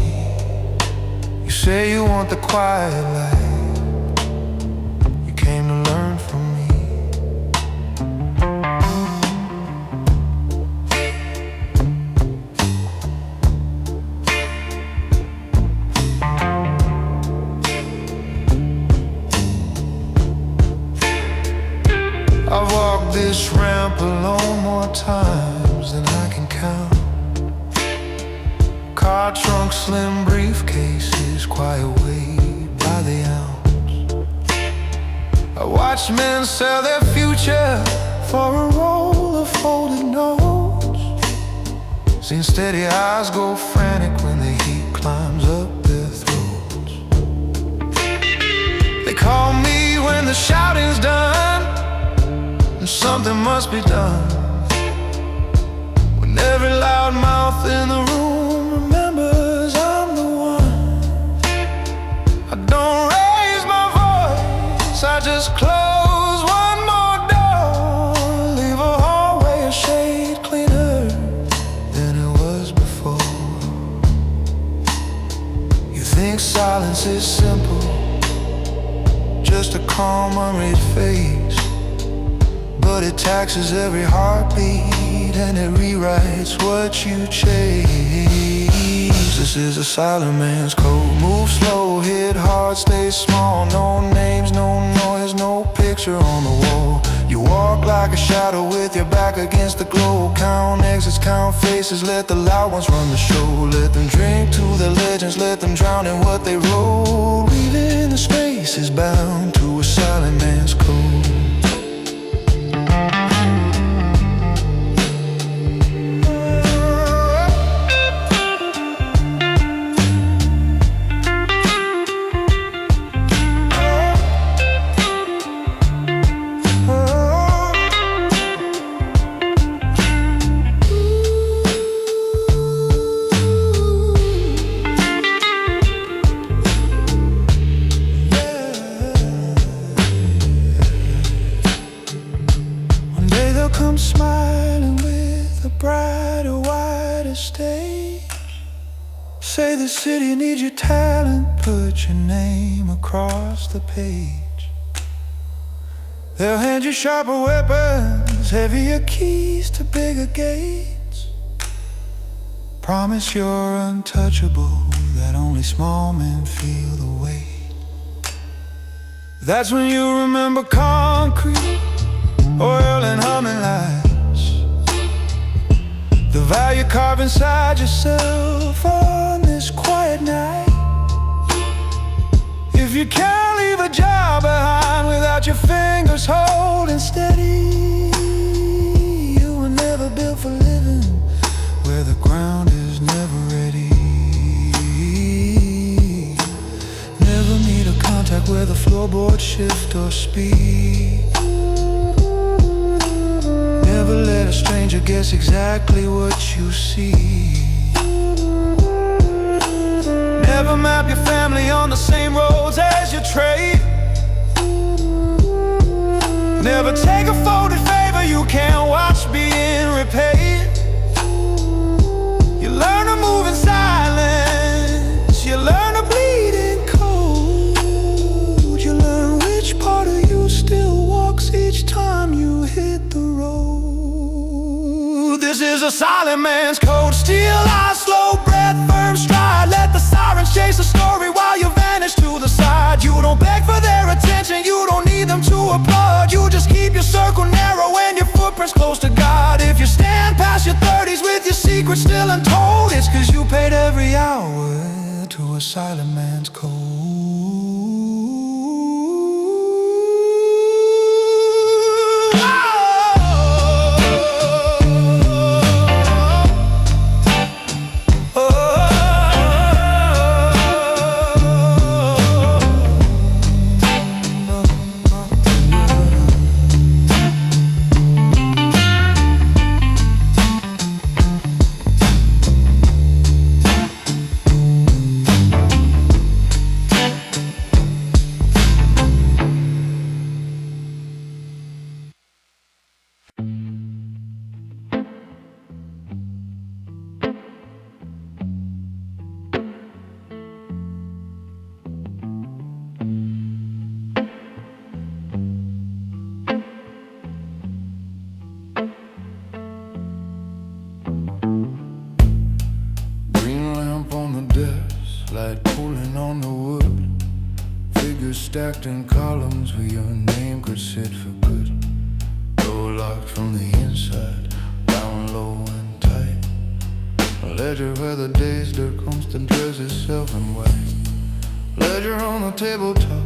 You say you want the quiet life, you came to learn from me. I've walked this ramp alone more times than I can count. Car trunks, slim briefcases, quiet weight by the ounce. I watch men sell their future for a roll of folded notes. Seen steady eyes go frantic when the heat climbs up their throats. They call me when the shouting's done, and something must be done. When every loud mouth in the room remembers I'm the one. I don't raise my voice, I just close one more door, leave a hallway a shade cleaner than it was before. You think silence is simple, just a calm, unread face, but it taxes every heartbeat and it rewrites what you chase. This is a silent man's code. Move slow, hit hard, stay small. No names, no noise, no picture on the wall. You walk like a shadow with your back against the glow. Count exits, count faces, let the loud ones run the show. Let them drink to their legends, let them drown in what they wrote. Leaving the space is bound to a silent man's code. Come smiling with a brighter, wider stage. Say the city needs your talent, put your name across the page. They'll hand you sharper weapons, heavier keys to bigger gates. Promise you're untouchable, that only small men feel the weight. That's when you remember concrete, oil and humming lights, the value carved inside yourself on this quiet night. If you can't leave a job behind without your fingers holding steady, you were never built for living where the ground is never ready. Never meet a contact where the floorboards shift or speed. Never let a stranger guess exactly what you see. Never map your family on the same roads as your trade. Never take a folded favor you can't watch being repaid. You learn to move in silence, you learn to bleed in cold. You learn which part of you still walks each time you hit the road. This is a silent man's code. Steal eyes, slow breath, firm stride. Let the sirens chase the story while you vanish to the side. You don't beg for their attention, you don't need them to applaud. You just keep your circle narrow and your footprints close to God. If you stand past your 30s with your secrets still untold, it's 'cause you paid every hour to a silent man's code. Light pulling on the wood, figures stacked in columns where your name could sit for good. Door locked from the inside, down low and tight. A ledger where the day's dirt comes to dress itself in white. Ledger on the tabletop,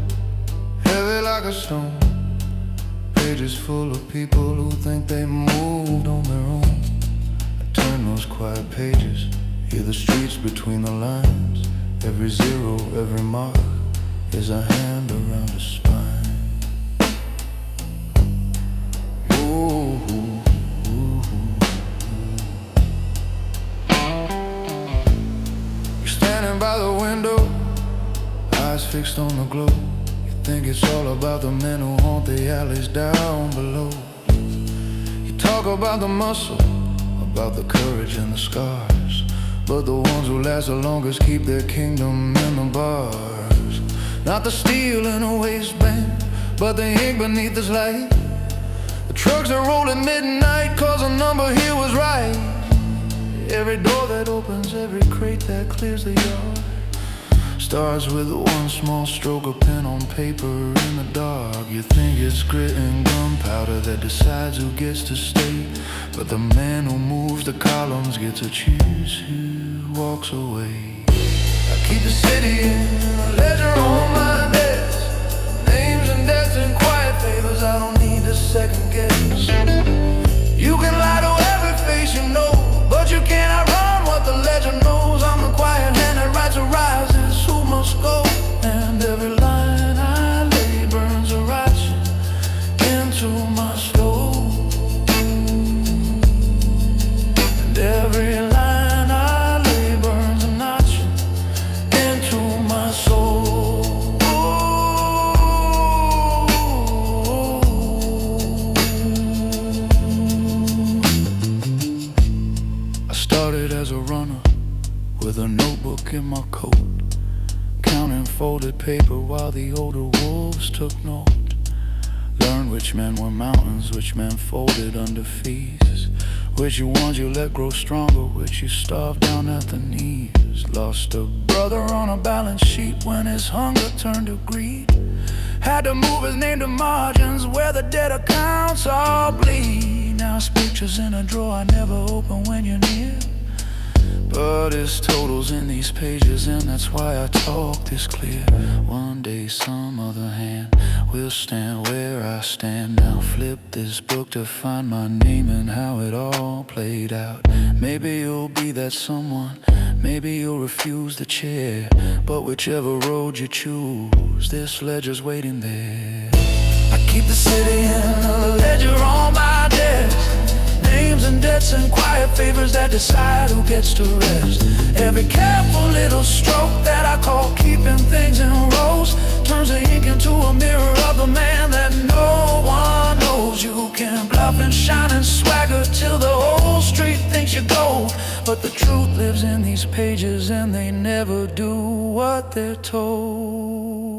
heavy like a stone. Pages full of people who think they moved on their own. I turn those quiet pages, hear the streets between the lines. Every zero, every mark is a hand around a spine. Ooh, ooh, ooh. You're standing by the window, eyes fixed on the glow. You think it's all about the men who haunt the alleys down below. You talk about the muscle, about the courage and the scars, but the ones who last the longest keep their kingdom in the bars. Not the steel in a waistband, but the ink beneath this light. The trucks are rolling midnight, cause the number here was right. Every door that opens, every crate that clears the yard, starts with one small stroke of pen on paper in the dark. You think it's grit and gunpowder that decides who gets to stay, but the man who moves the columns gets to choose who walks away. I keep the city in a ledger on my desk, names and debts and quiet favors I don't need to second guess. You can lie to every face you know, but you can't outrun what the ledger knows. I'm the quiet hand that writes horizons, who must go. And every line I lay burns a ratchet into my soul. And every line I lay burns a notch into my soul. I started as a runner with a notebook in my coat, counting folded paper while the older wolves took note. Learned which men were mountains, which men folded under fees, Which you ones you let grow stronger, which you starved down at the knees. Lost a brother on a balance sheet when his hunger turned to greed. Had to move his name to margins where the debt accounts all bleed. Now his picture's in a drawer I never open when you're near, but his total's in these pages, and that's why I talk this clear. One day some other hand will stand where I stand now. Flip this book to find my name and how it all played out. Maybe you'll be that someone, maybe you'll refuse the chair, but whichever road you choose, this ledger's waiting there. I keep the city in a ledger on my desk, names and debts and quiet favors that decide who gets to rest. Every careful little stroke that I call keeping things in rows turns the ink into a mirror of the man that no one knows. You can bluff and shine and swagger till the whole street thinks you're gold, but the truth lives in these pages and they never do what they're told.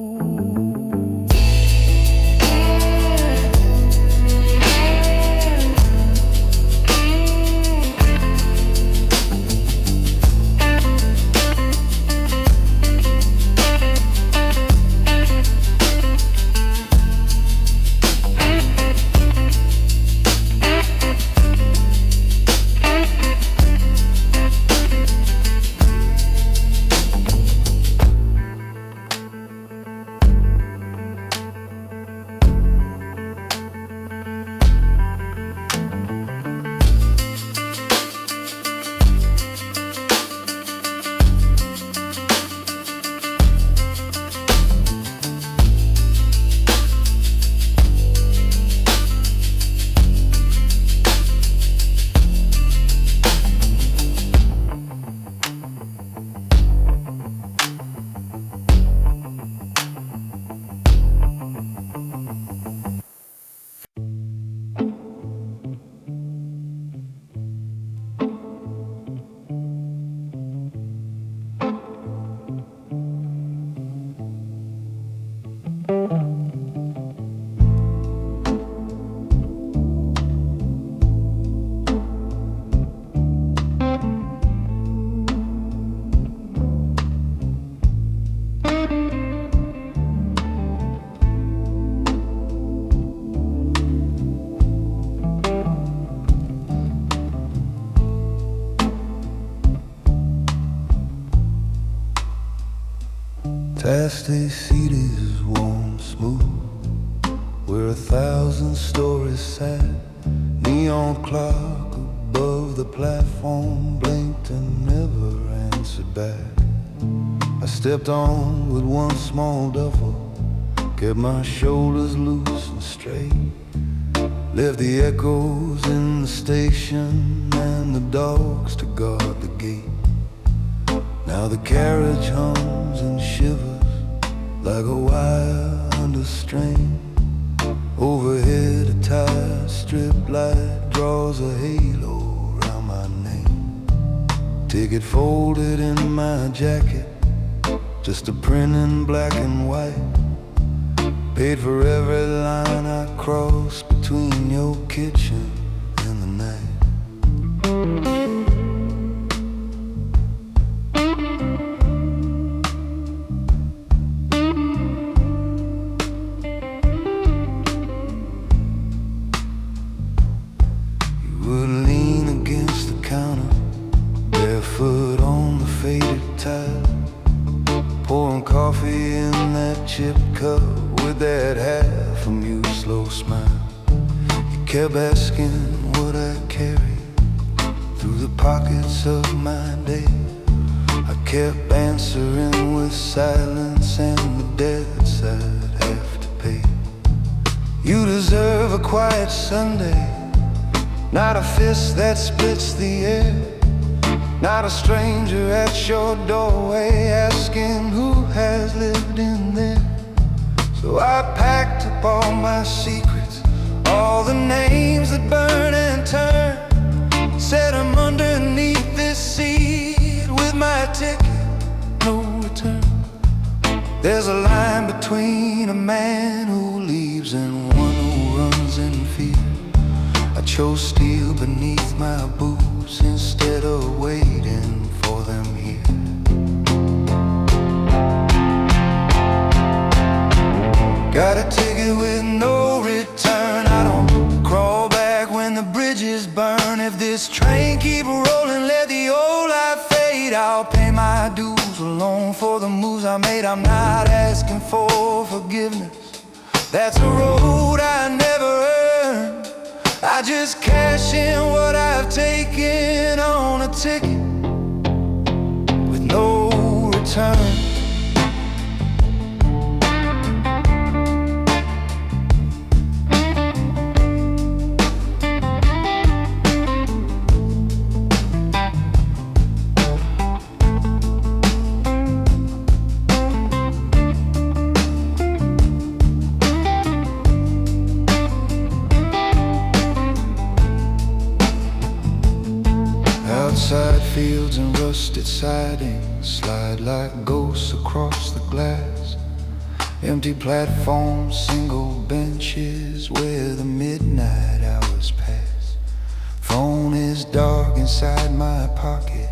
Past these cities warm, smooth, where 1,000 stories sat. Neon clock above the platform blinked and never answered back. I stepped on with one small duffel, kept my shoulders loose and straight, left the echoes in the station and the dogs to guard the gate. Now the carriage hums and shivers like a wire under strain. Overhead a tired strip light draws a halo around my name. Ticket folded in my jacket, just a print in black and white. Paid for every line I crossed between your kitchen and the night. Barefoot on the faded tile, pouring coffee in that chip cup with that half-amused slow smile. You kept asking what I carried through the pockets of my day. I kept answering with silence and the debts I'd have to pay. You deserve a quiet Sunday, not a fist that splits the air, not a stranger at your doorway asking who has lived in there. So I packed up all my secrets, all the names that burn and turn, set them underneath this seat with my ticket, no return. There's a line between a man who leaves and one who runs in fear. I chose steel beneath my boots instead of waiting for them here. Got a ticket with no return. I don't crawl back when the bridges burn. If this train keep rolling, let the old life fade. I'll pay my dues alone for the moves I made. I'm not asking for forgiveness, that's a road I never earned. I just cash in what I've taken on a ticket with no return. Outside fields and rusted sidings slide like ghosts across the glass. Empty platforms, single benches where the midnight hours pass. Phone is dark inside my pocket,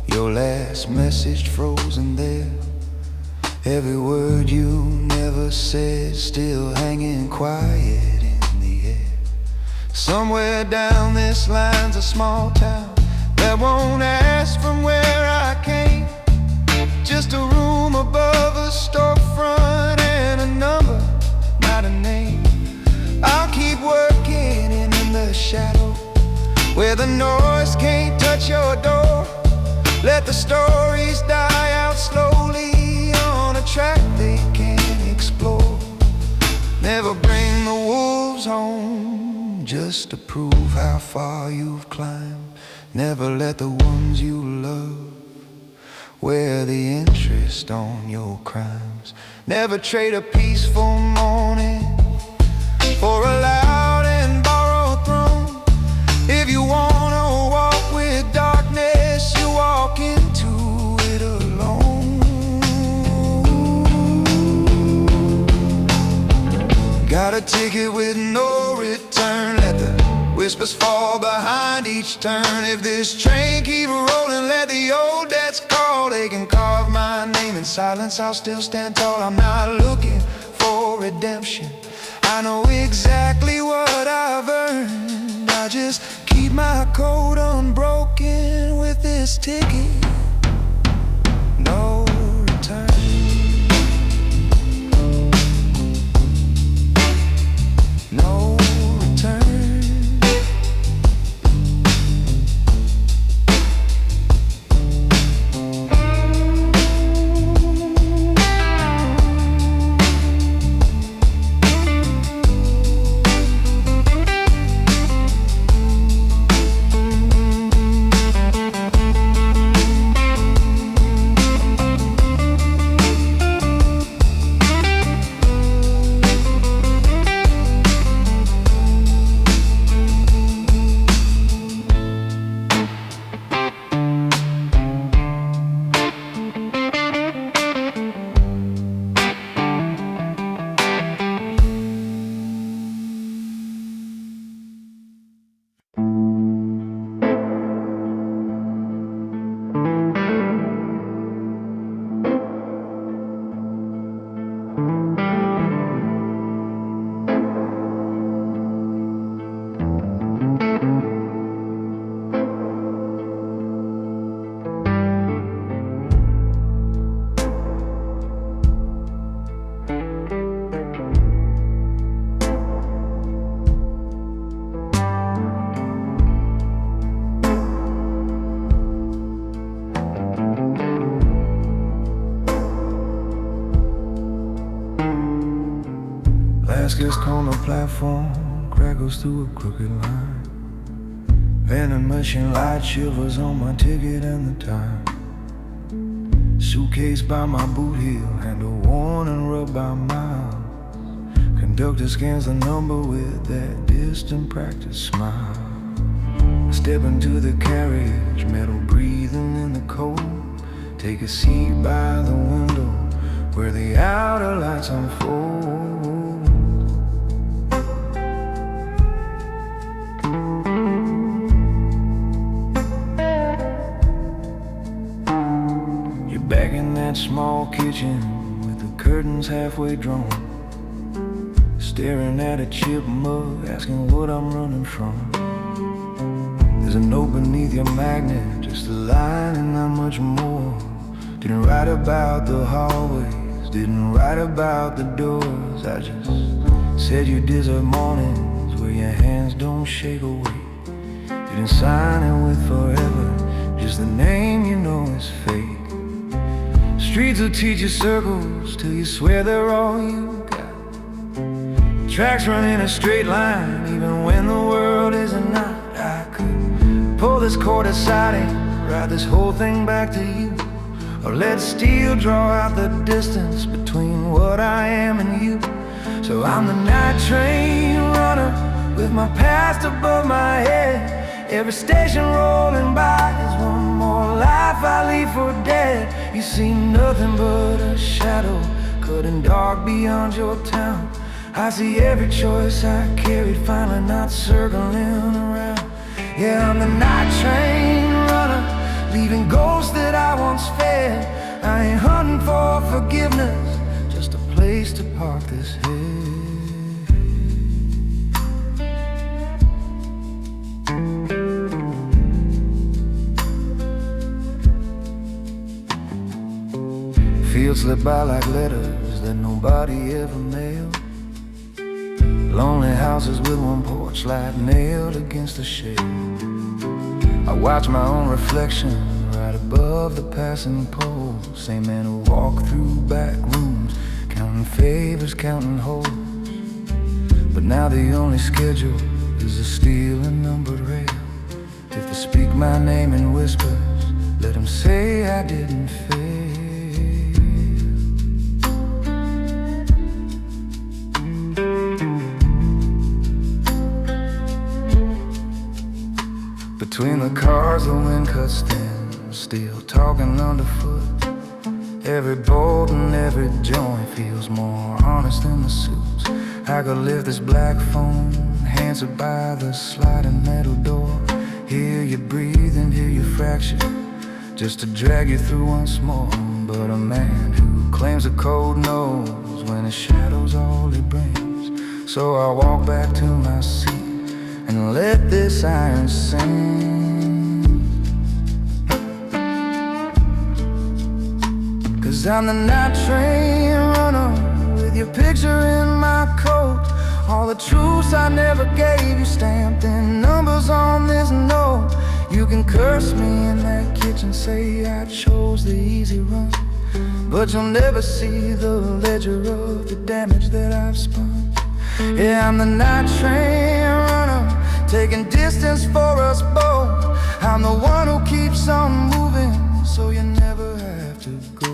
your last message frozen there. Every word you never said still hanging quiet in the air. Somewhere down this line's a small town that won't ask from where I came. Just a room above a storefront and a number, not a name. I'll keep working in the shadow where the noise can't touch your door. Let the stories die out slowly on a track they can't explore. Never bring the wolves home just to prove how far you've climbed. Never let the ones you love wear the interest on your crimes. Never trade a peaceful morning for a loud and borrowed throne. If you wanna walk with darkness, you walk into it alone. Got a ticket with no return. Let the whispers fall behind each turn. If this train keep rolling, let the old debts call. They can carve my name in silence, I'll still stand tall. I'm not looking for redemption, I know exactly what I've earned. I just keep my code unbroken with this ticket. No return. No return. Last corner platform crackles through a crooked line. Vending machine light shivers on my ticket and the time. Suitcase by my boot heel, handle worn and rubbed by miles. Conductor scans the number with that distant practice smile. Step into the carriage, metal breathing in the cold. Take a seat by the window where the outer lights unfold. small kitchen with the curtains halfway drawn, staring at a chip mug, asking what I'm running from. There's a note beneath your magnet, just a line and not much more. Didn't write about the hallways, didn't write about the doors. I just said you deserve mornings where your hands don't shake away. Didn't sign it with forever, just the name you know is fake. Streets will teach you circles till you swear they're all you got. Tracks run in a straight line even when the world isn't not. I could pull this cord aside and ride this whole thing back to you, or let steel draw out the distance between what I am and you. So I'm the night train runner with my past above my head. Every station rolling by is one more life I leave for dead. You see nothing but a shadow cutting dark beyond your town. I see every choice I carried finally not circling around. Yeah, I'm the night train runner, leaving ghosts that I once fed. I ain't hunting for forgiveness, just a place to park this head. Fields slip by like letters that nobody ever mailed. Lonely houses with one porch light nailed against the shade. I watch my own reflection right above the passing pole. Same man who walked through back rooms, counting favors, counting holes. But now the only schedule is a steel and numbered rail. If they speak my name in whispers, let them say I didn't fail. Between the cars, the wind cuts thin, still talking underfoot. Every bolt and every joint feels more honest than the suits. I could lift this black phone, answered by the sliding metal door. Hear you breathing, hear you fracture, just to drag you through once more. But a man who claims the code knows when his shadow's all he brings. So I walk back to my seat and let this iron sing. Cause I'm the night train runner with your picture in my coat. All the truths I never gave you stamped in numbers on this note. You can curse me in that kitchen, say I chose the easy run, but you'll never see the ledger of the damage that I've spun. Yeah, I'm the night train runner, taking distance for us both. I'm the one who keeps on moving, so you never have to go.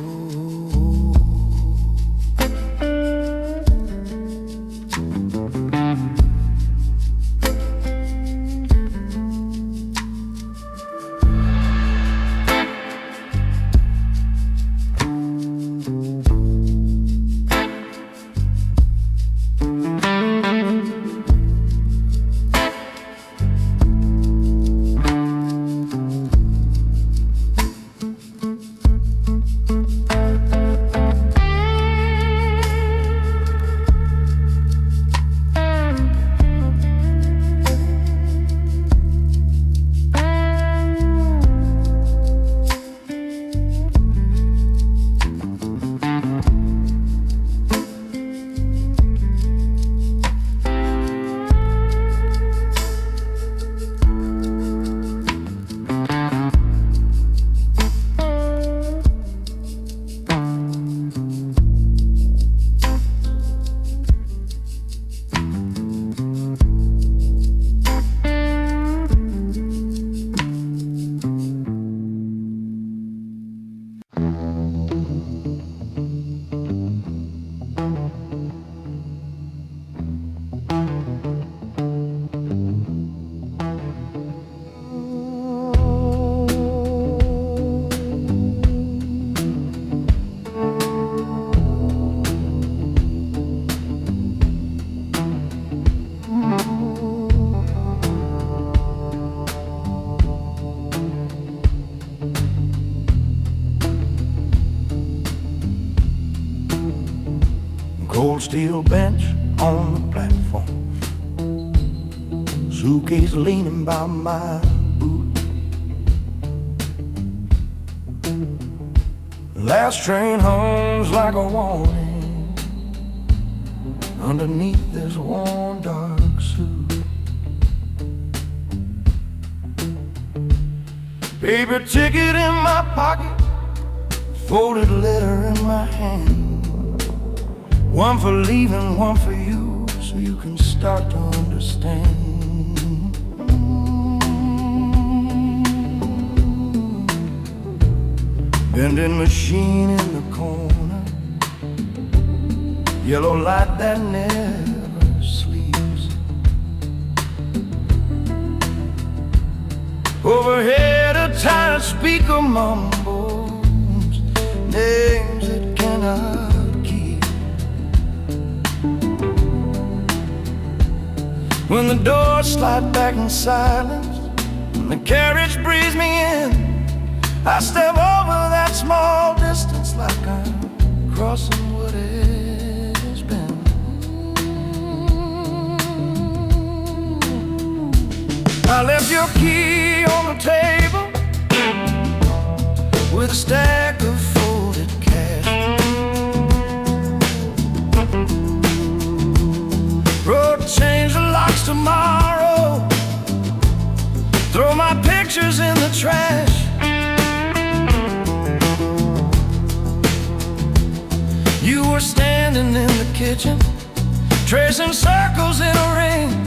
Cold steel bench on the platform, suitcase leaning by my boot. Last train hums like a warning underneath this worn dark suit. Paper ticket in my pocket, folded letter in my hand. One for leaving, one for you, so you can start to understand. Vending machine in the corner, yellow light that never sleeps. Overhead a tired speaker mumbles names it cannot keep. When the doors slide back in silence and the carriage breathes me in, I step over that small distance like I'm crossing what has been. I left your key on the table with a stack of folded cash. Wrote change the locks tomorrow, throw my pictures in the trash. You were standing in the kitchen, tracing circles in a ring,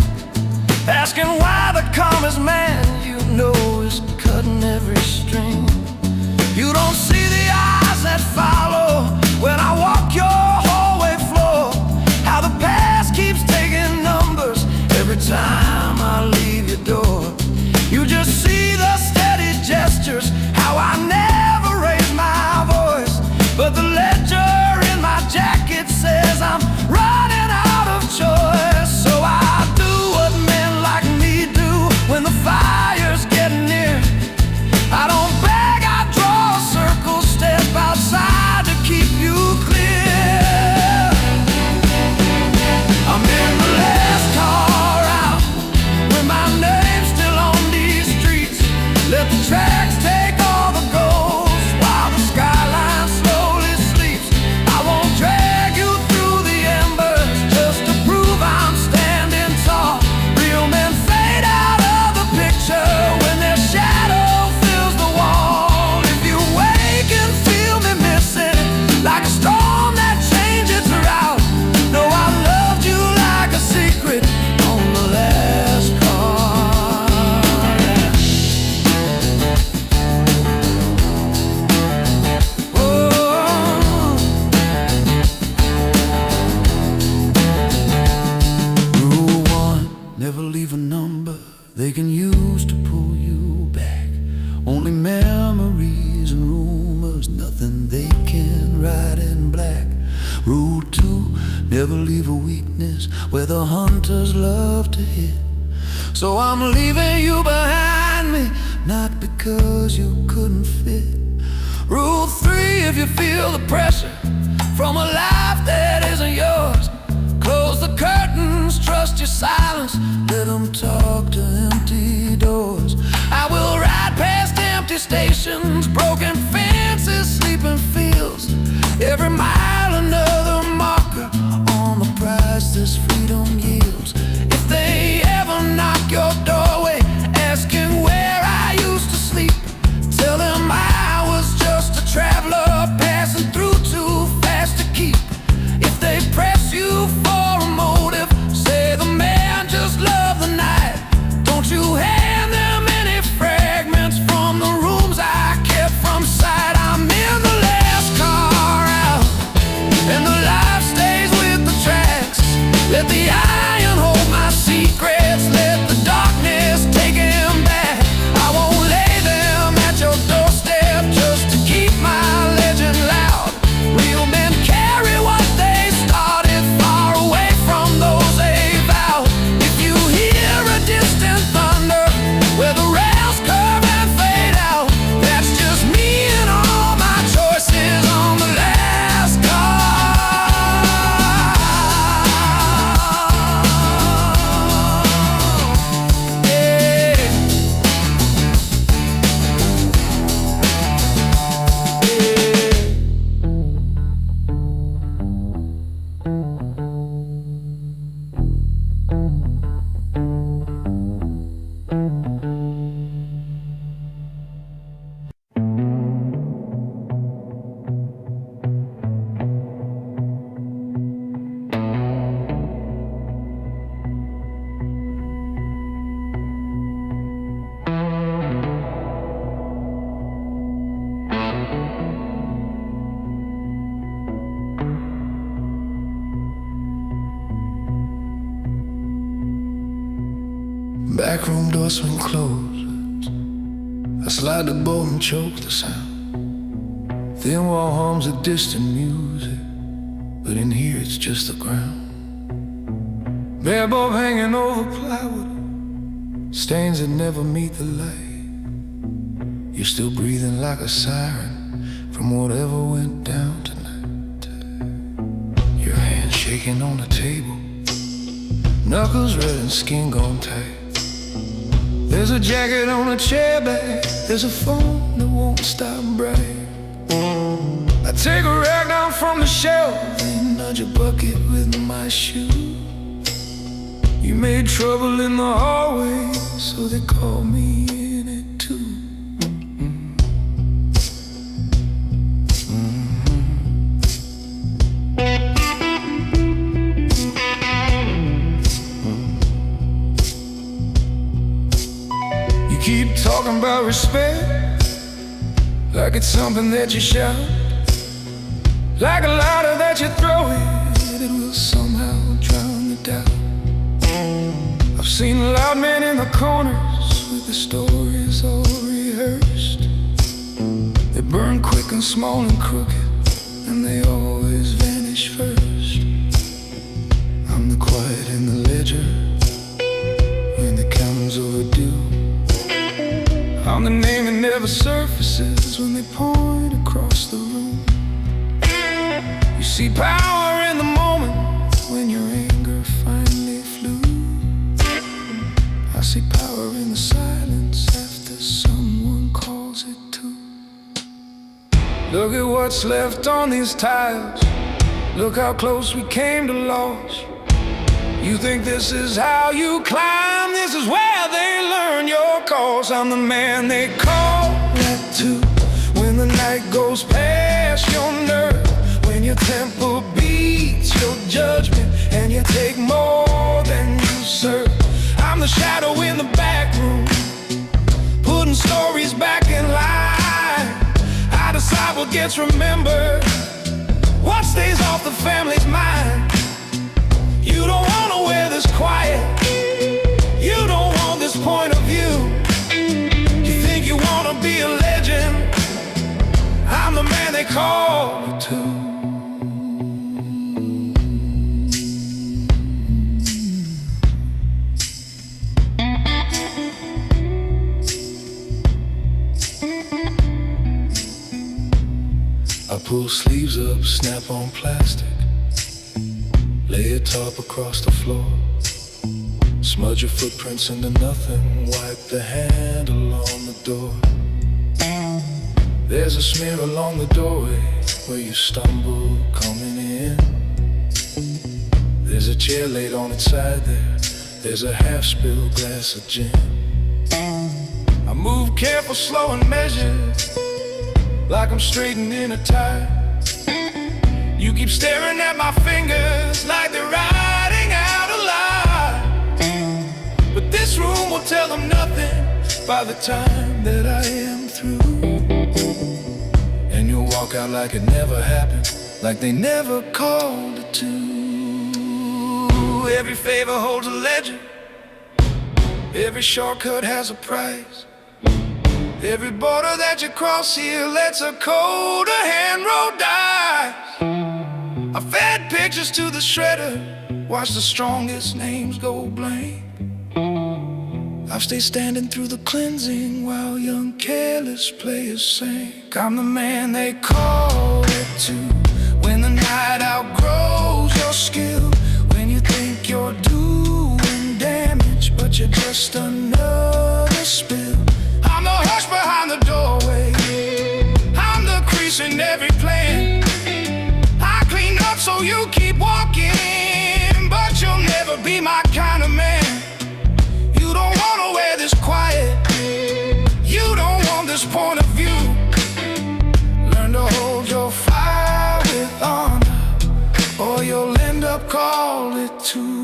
asking why the calmest man you know is cutting every string. You don't see the eyes that follow when I walk your hallway floor, how the past keeps taking numbers every time I leave your door. You just see the steady gestures, how I never raise my voice, but the ledger my jacket says I'm running out of choice. So I do what men like me do when the fire's getting near. I don't beg, I draw a circle, step outside to keep you clear. I'm in the last car out with my name still on these streets. Let the tracks take all the ghosts while the skyline slowly sleeps. Drag you through the embers just to prove I'm standing tall. Real men fade out of the picture when their shadow fills the wall. If you wake and feel me missing, like a storm that changes route, know I loved you like a secret on the last car. Never leave a number they can use to pull you back. Only memories and rumors, nothing they can write in black. Rule 2, never leave a weakness where the hunters love to hit. So I'm leaving you behind me, not because you couldn't fit. Rule 3, if you feel the pressure from a life that isn't yours, close the curtains, trust your silence, let them talk to empty doors. I will ride past empty stations, broken fences, sleeping fields. Every mile another marker on the price this freedom yields. If they ever knock your doorway asking where I used to sleep, tell them I was just a traveler passing through too fast to keep. If they press you for a motive, say the man just loved the night. Don't you hand them any fragments from the rooms I kept from sight. I'm in the last car out, and the life stays with the tracks. Let the iron hold my secrets, let the darkness take him back. I won't lay them at your doorstep just to keep my legend loud. Real men carry what they started, far away from those they vowed. If you hear a distant thunder where the rails curve and fade out, that's just me and all my choices on the last car. Back room door swing closed. I slide the bolt and choke the sound. Thin wall hums of distant music, but in here it's just the ground. Bare bulb hanging over plywood, stains that never meet the light. You're still breathing like a siren from whatever went down tonight. Your hands shaking on the table, knuckles red and skin gone tight. There's a jacket on a chair back, there's a phone that won't stop bright. I take a rag down from the shelf and nudge a bucket with my shoe. You made trouble in the hallway, so they called me in it too. Keep talking about respect like it's something that you shout, like a lighter that you throw it will somehow drown the doubt. I've seen loud men in the corners with the stories all rehearsed. They burn quick and small and crooked, and they always vanish first. I'm the quiet in the ledger when the counting's overdue. I'm the name that never surfaces when they point across the room. You see power in the moment when your anger finally flew. I see power in the silence after someone calls it too. Look at what's left on these tiles. Look how close we came to loss. You think this is how you climb? This is where they learn your cause. I'm the man they call that too. When the night goes past your nerve, when your tempo beats your judgment, and you take more than you serve. I'm the shadow in the back room, putting stories back in line. I decide what gets remembered, what stays off the family's mind. You don't wanna wear this quiet, you don't want this point of view. You think you wanna be a legend, I'm the man they call you to. I pull sleeves up, snap on plastic, lay a tarp across the floor, smudge your footprints into nothing, wipe the handle on the door. There's a smear along the doorway where you stumble coming in. There's a chair laid on its side there, there's a half-spilled glass of gin. I move careful, slow and measured, like I'm straightening a tie. You keep staring at my fingers like they're writing out a lie. But this room will tell them nothing by the time that I am through. And you'll walk out like it never happened, like they never called it to. Every favor holds a legend, every shortcut has a price. Every border that you cross here lets a colder hand roll dice. I fed pictures to the shredder, watched the strongest names go blank. I've stayed standing through the cleansing while young careless players sank. I'm the man they call it to, when the night outgrows your skill, when you think you're doing damage but you're just another spill. I'm the hush behind the doorway, I'm the crease in every plan. I clean up so you keep walking. be my kind of man. You don't wanna wear this quiet. You don't want this point of view. Learn to hold your fire with honor, or you'll end up called it too.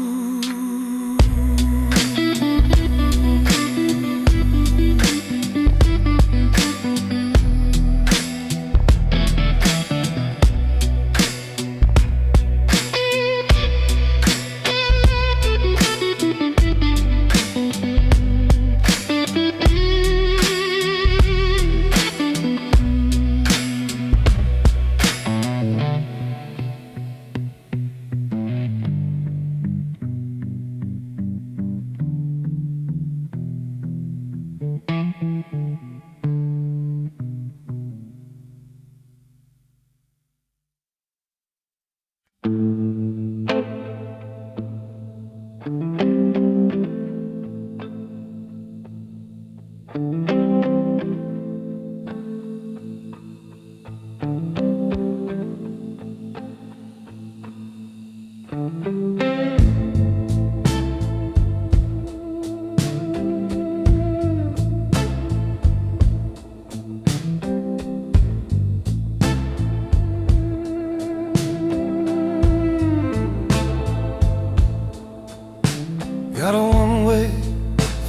Got a one-way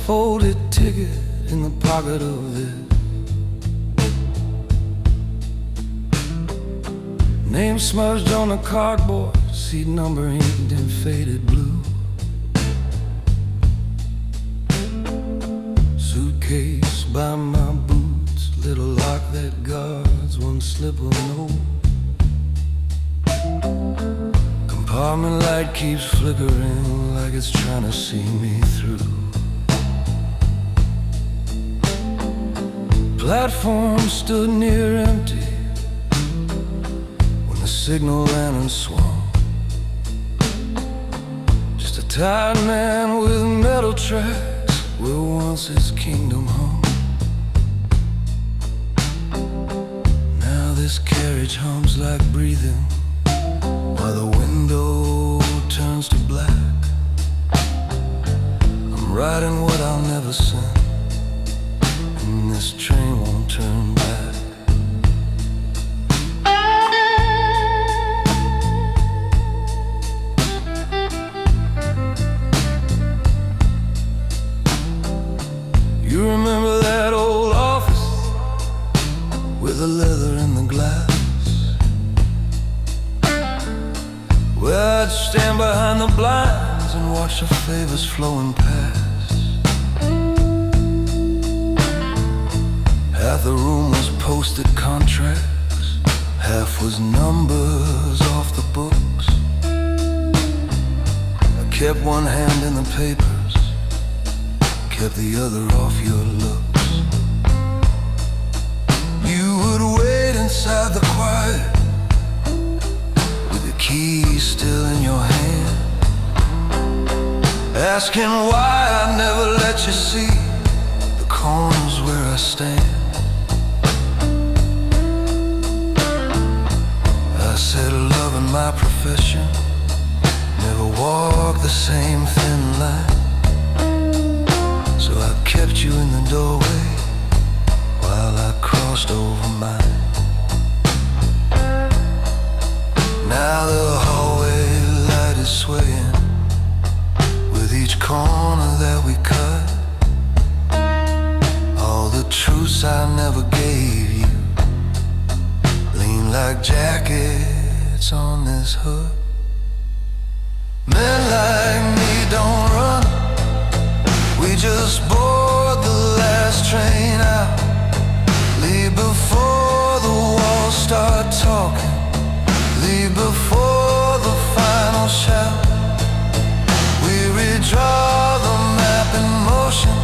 folded ticket in the pocket of this. Name smudged on the cardboard, seat number inked in faded blue. Suitcase by my boots, little lock that guards one slip of note. Compartment light keeps flickering like it's trying to see me through. Platform stood near empty when the signal lantern swung. Just a tired man with metal tracks where once his kingdom hung. Now this carriage hums like breathing while the window turns to black. I'm writing what I'll never send, and this train won't turn back. You remember that old office with the leather and the glass, where I'd stand behind the blinds and watch the favors flowing past. Half the room was posted contracts, half was numbers off the books. I kept one hand in the papers, kept the other off your looks. You would wait inside the quiet, key still in your hand, asking why I never let you see the corners where I stand. I said loving my profession, never walk the same thin line. So I kept you in the doorway while I crossed over mine. Now the hallway light is swaying with each corner that we cut. All the truths I never gave you lean like jackets on this hood. Men like me don't run, we just board the last train out. Leave before the walls start talking, leave before the final shout. We redraw the map in motion,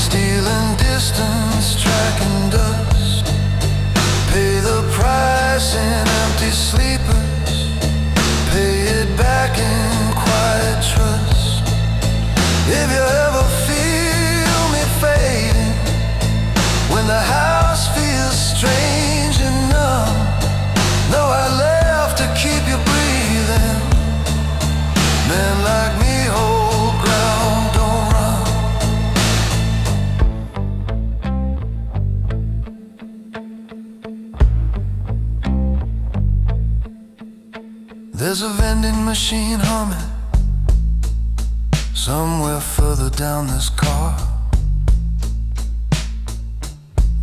stealing distance, tracking dust. Pay the price in empty sleepers, pay it back in quiet trust. If you ever feel me fading, vending machine humming somewhere further down this car.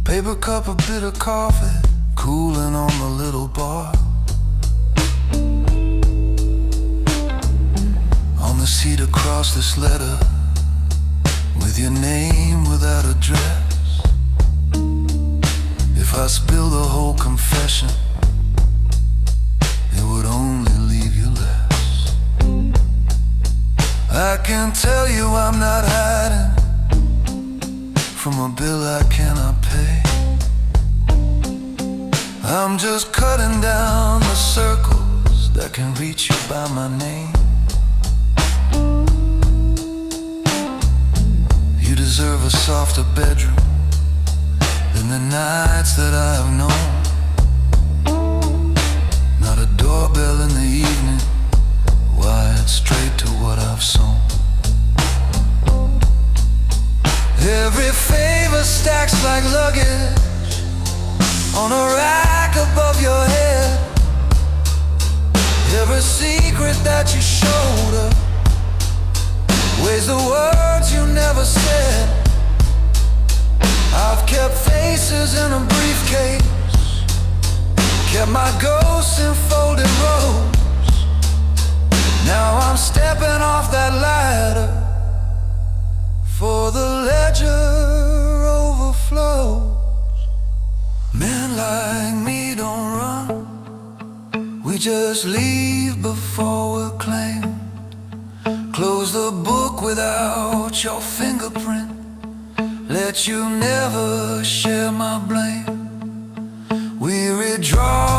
Paper cup of bitter coffee cooling on the little bar. On the seat across this letter, with your name without address. If I spill the whole confession, it would only leave you less. I can tell you I'm not hiding from a bill I cannot pay. I'm just cutting down the circles that can reach you by my name. You deserve a softer bedroom than the nights that I have known. Not a doorbell in the evening, wired straight to what I've sown. Every favor stacks like luggage on a rack above your head. Every secret that you showed her weighs the words you never said. I've kept faces in a briefcase, kept my ghosts in folded rows. Now I'm stepping off that ladder, for the ledger overflows. Men like me don't run, we just leave before we're claimed. Close the book without your fingerprint, let you never share my blame. We redraw